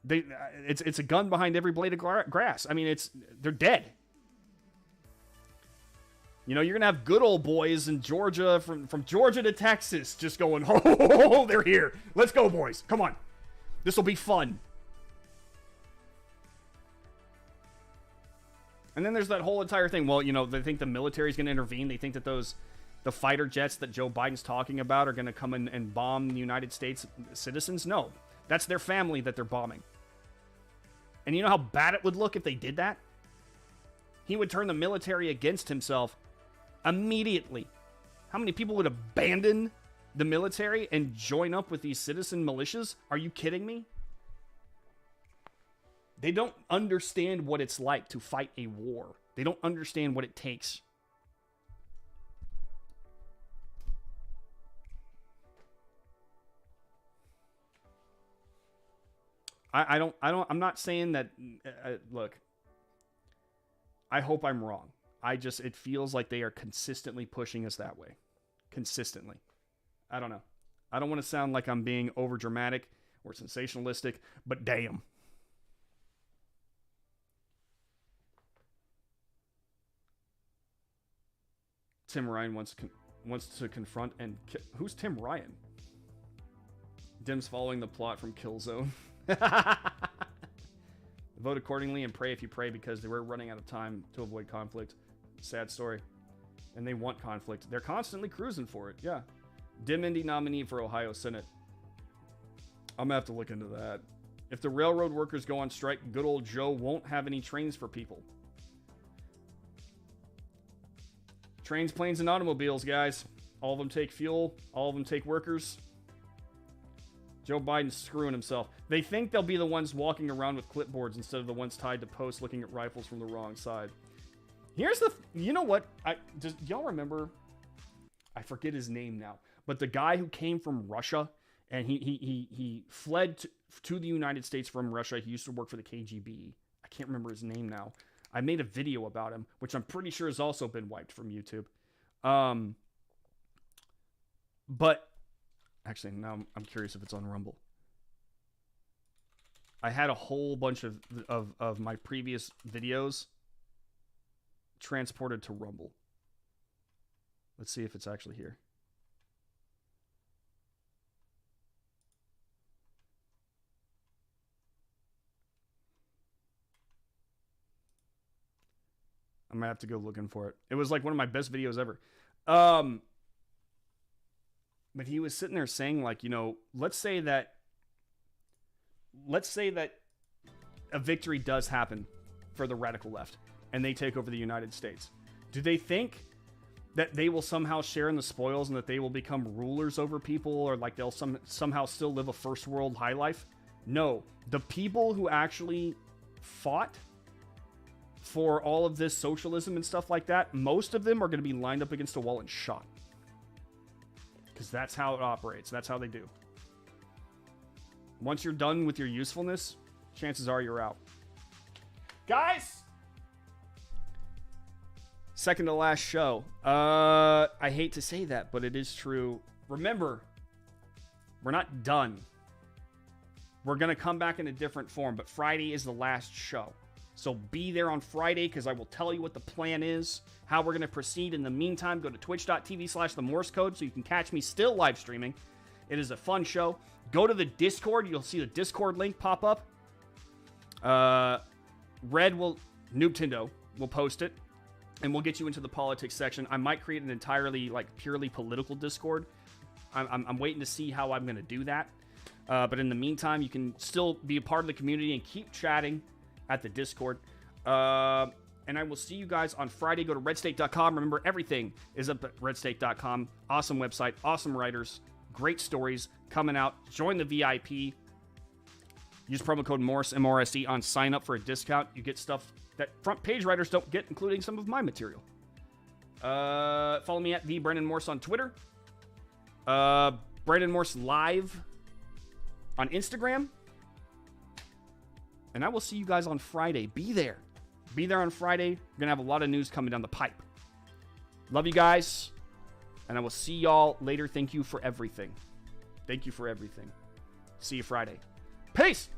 a gun behind every blade of grass. I mean, they're dead. You know, you're gonna have good old boys in Georgia, from Georgia to Texas, just going, oh, they're here. Let's go, boys. Come on, this will be fun. And then there's that whole entire thing. Well, you know, they think the military's gonna intervene. They think that the fighter jets that Joe Biden's talking about are gonna come in and bomb the United States citizens. No. That's their family that they're bombing. And you know how bad it would look if they did that? He would turn the military against himself immediately. How many people would abandon the military and join up with these citizen militias? Are you kidding me? They don't understand what it's like to fight a war. They don't understand what it takes. I'm not saying that, look, I hope I'm wrong. It feels like they are consistently pushing us that way. Consistently. I don't know. I don't want to sound like I'm being over dramatic or sensationalistic, but damn. Tim Ryan wants to confront and who's Tim Ryan? Dim's following the plot from Killzone. Vote accordingly and pray if you pray because we're running out of time to avoid conflict. Sad story. And they want conflict. They're constantly cruising for it. Yeah. Dim Indy nominee for Ohio Senate. I'm gonna have to look into that. If the railroad workers go on strike, good old Joe won't have any trains for people. Trains, planes, and automobiles, guys. All of them take fuel. All of them take workers. Joe Biden's screwing himself. They think they'll be the ones walking around with clipboards instead of the ones tied to posts looking at rifles from the wrong side. Here's the... You know what? Y'all remember... I forget his name now. But the guy who came from Russia, and he fled to the United States from Russia. He used to work for the KGB. I can't remember his name now. I made a video about him, which I'm pretty sure has also been wiped from YouTube. But actually, now I'm curious if it's on Rumble. I had a whole bunch of my previous videos transported to Rumble. Let's see if it's actually here. I might have to go looking for it. It was like one of my best videos ever. But he was sitting there saying, like, you know, let's say that a victory does happen for the radical left and they take over the United States. Do they think that they will somehow share in the spoils and that they will become rulers over people, or like they'll somehow still live a first world high life? No. The people who actually fought for all of this socialism and stuff like that, most of them are going to be lined up against a wall and shot. Because that's how it operates. That's how they do. Once you're done with your usefulness, chances are you're out. Guys! Second to last show. I hate to say that, but it is true. Remember, we're not done. We're going to come back in a different form, but Friday is the last show. So be there on Friday, because I will tell you what the plan is, how we're going to proceed. In the meantime, go to twitch.tv/the Morse code so you can catch me still live streaming. It is a fun show. Go to the Discord. You'll see the Discord link pop up. Noobtindo will post it, and we'll get you into the politics section. I might create an entirely, like, purely political Discord. I'm waiting to see how I'm going to do that. But in the meantime, you can still be a part of the community and keep chatting at the Discord. And I will see you guys on Friday. Go to redstate.com. Remember, everything is up at redstate.com. Awesome website, awesome writers, great stories coming out. Join the VIP. Use promo code Morse, MRSE, on sign up for a discount. You get stuff that front page writers don't get, including some of my material. Follow me at the Brendan Morse on Twitter. Brendan Morse Live on Instagram. And I will see you guys on Friday. Be there. Be there on Friday. We're going to have a lot of news coming down the pipe. Love you guys. And I will see y'all later. Thank you for everything. Thank you for everything. See you Friday. Peace.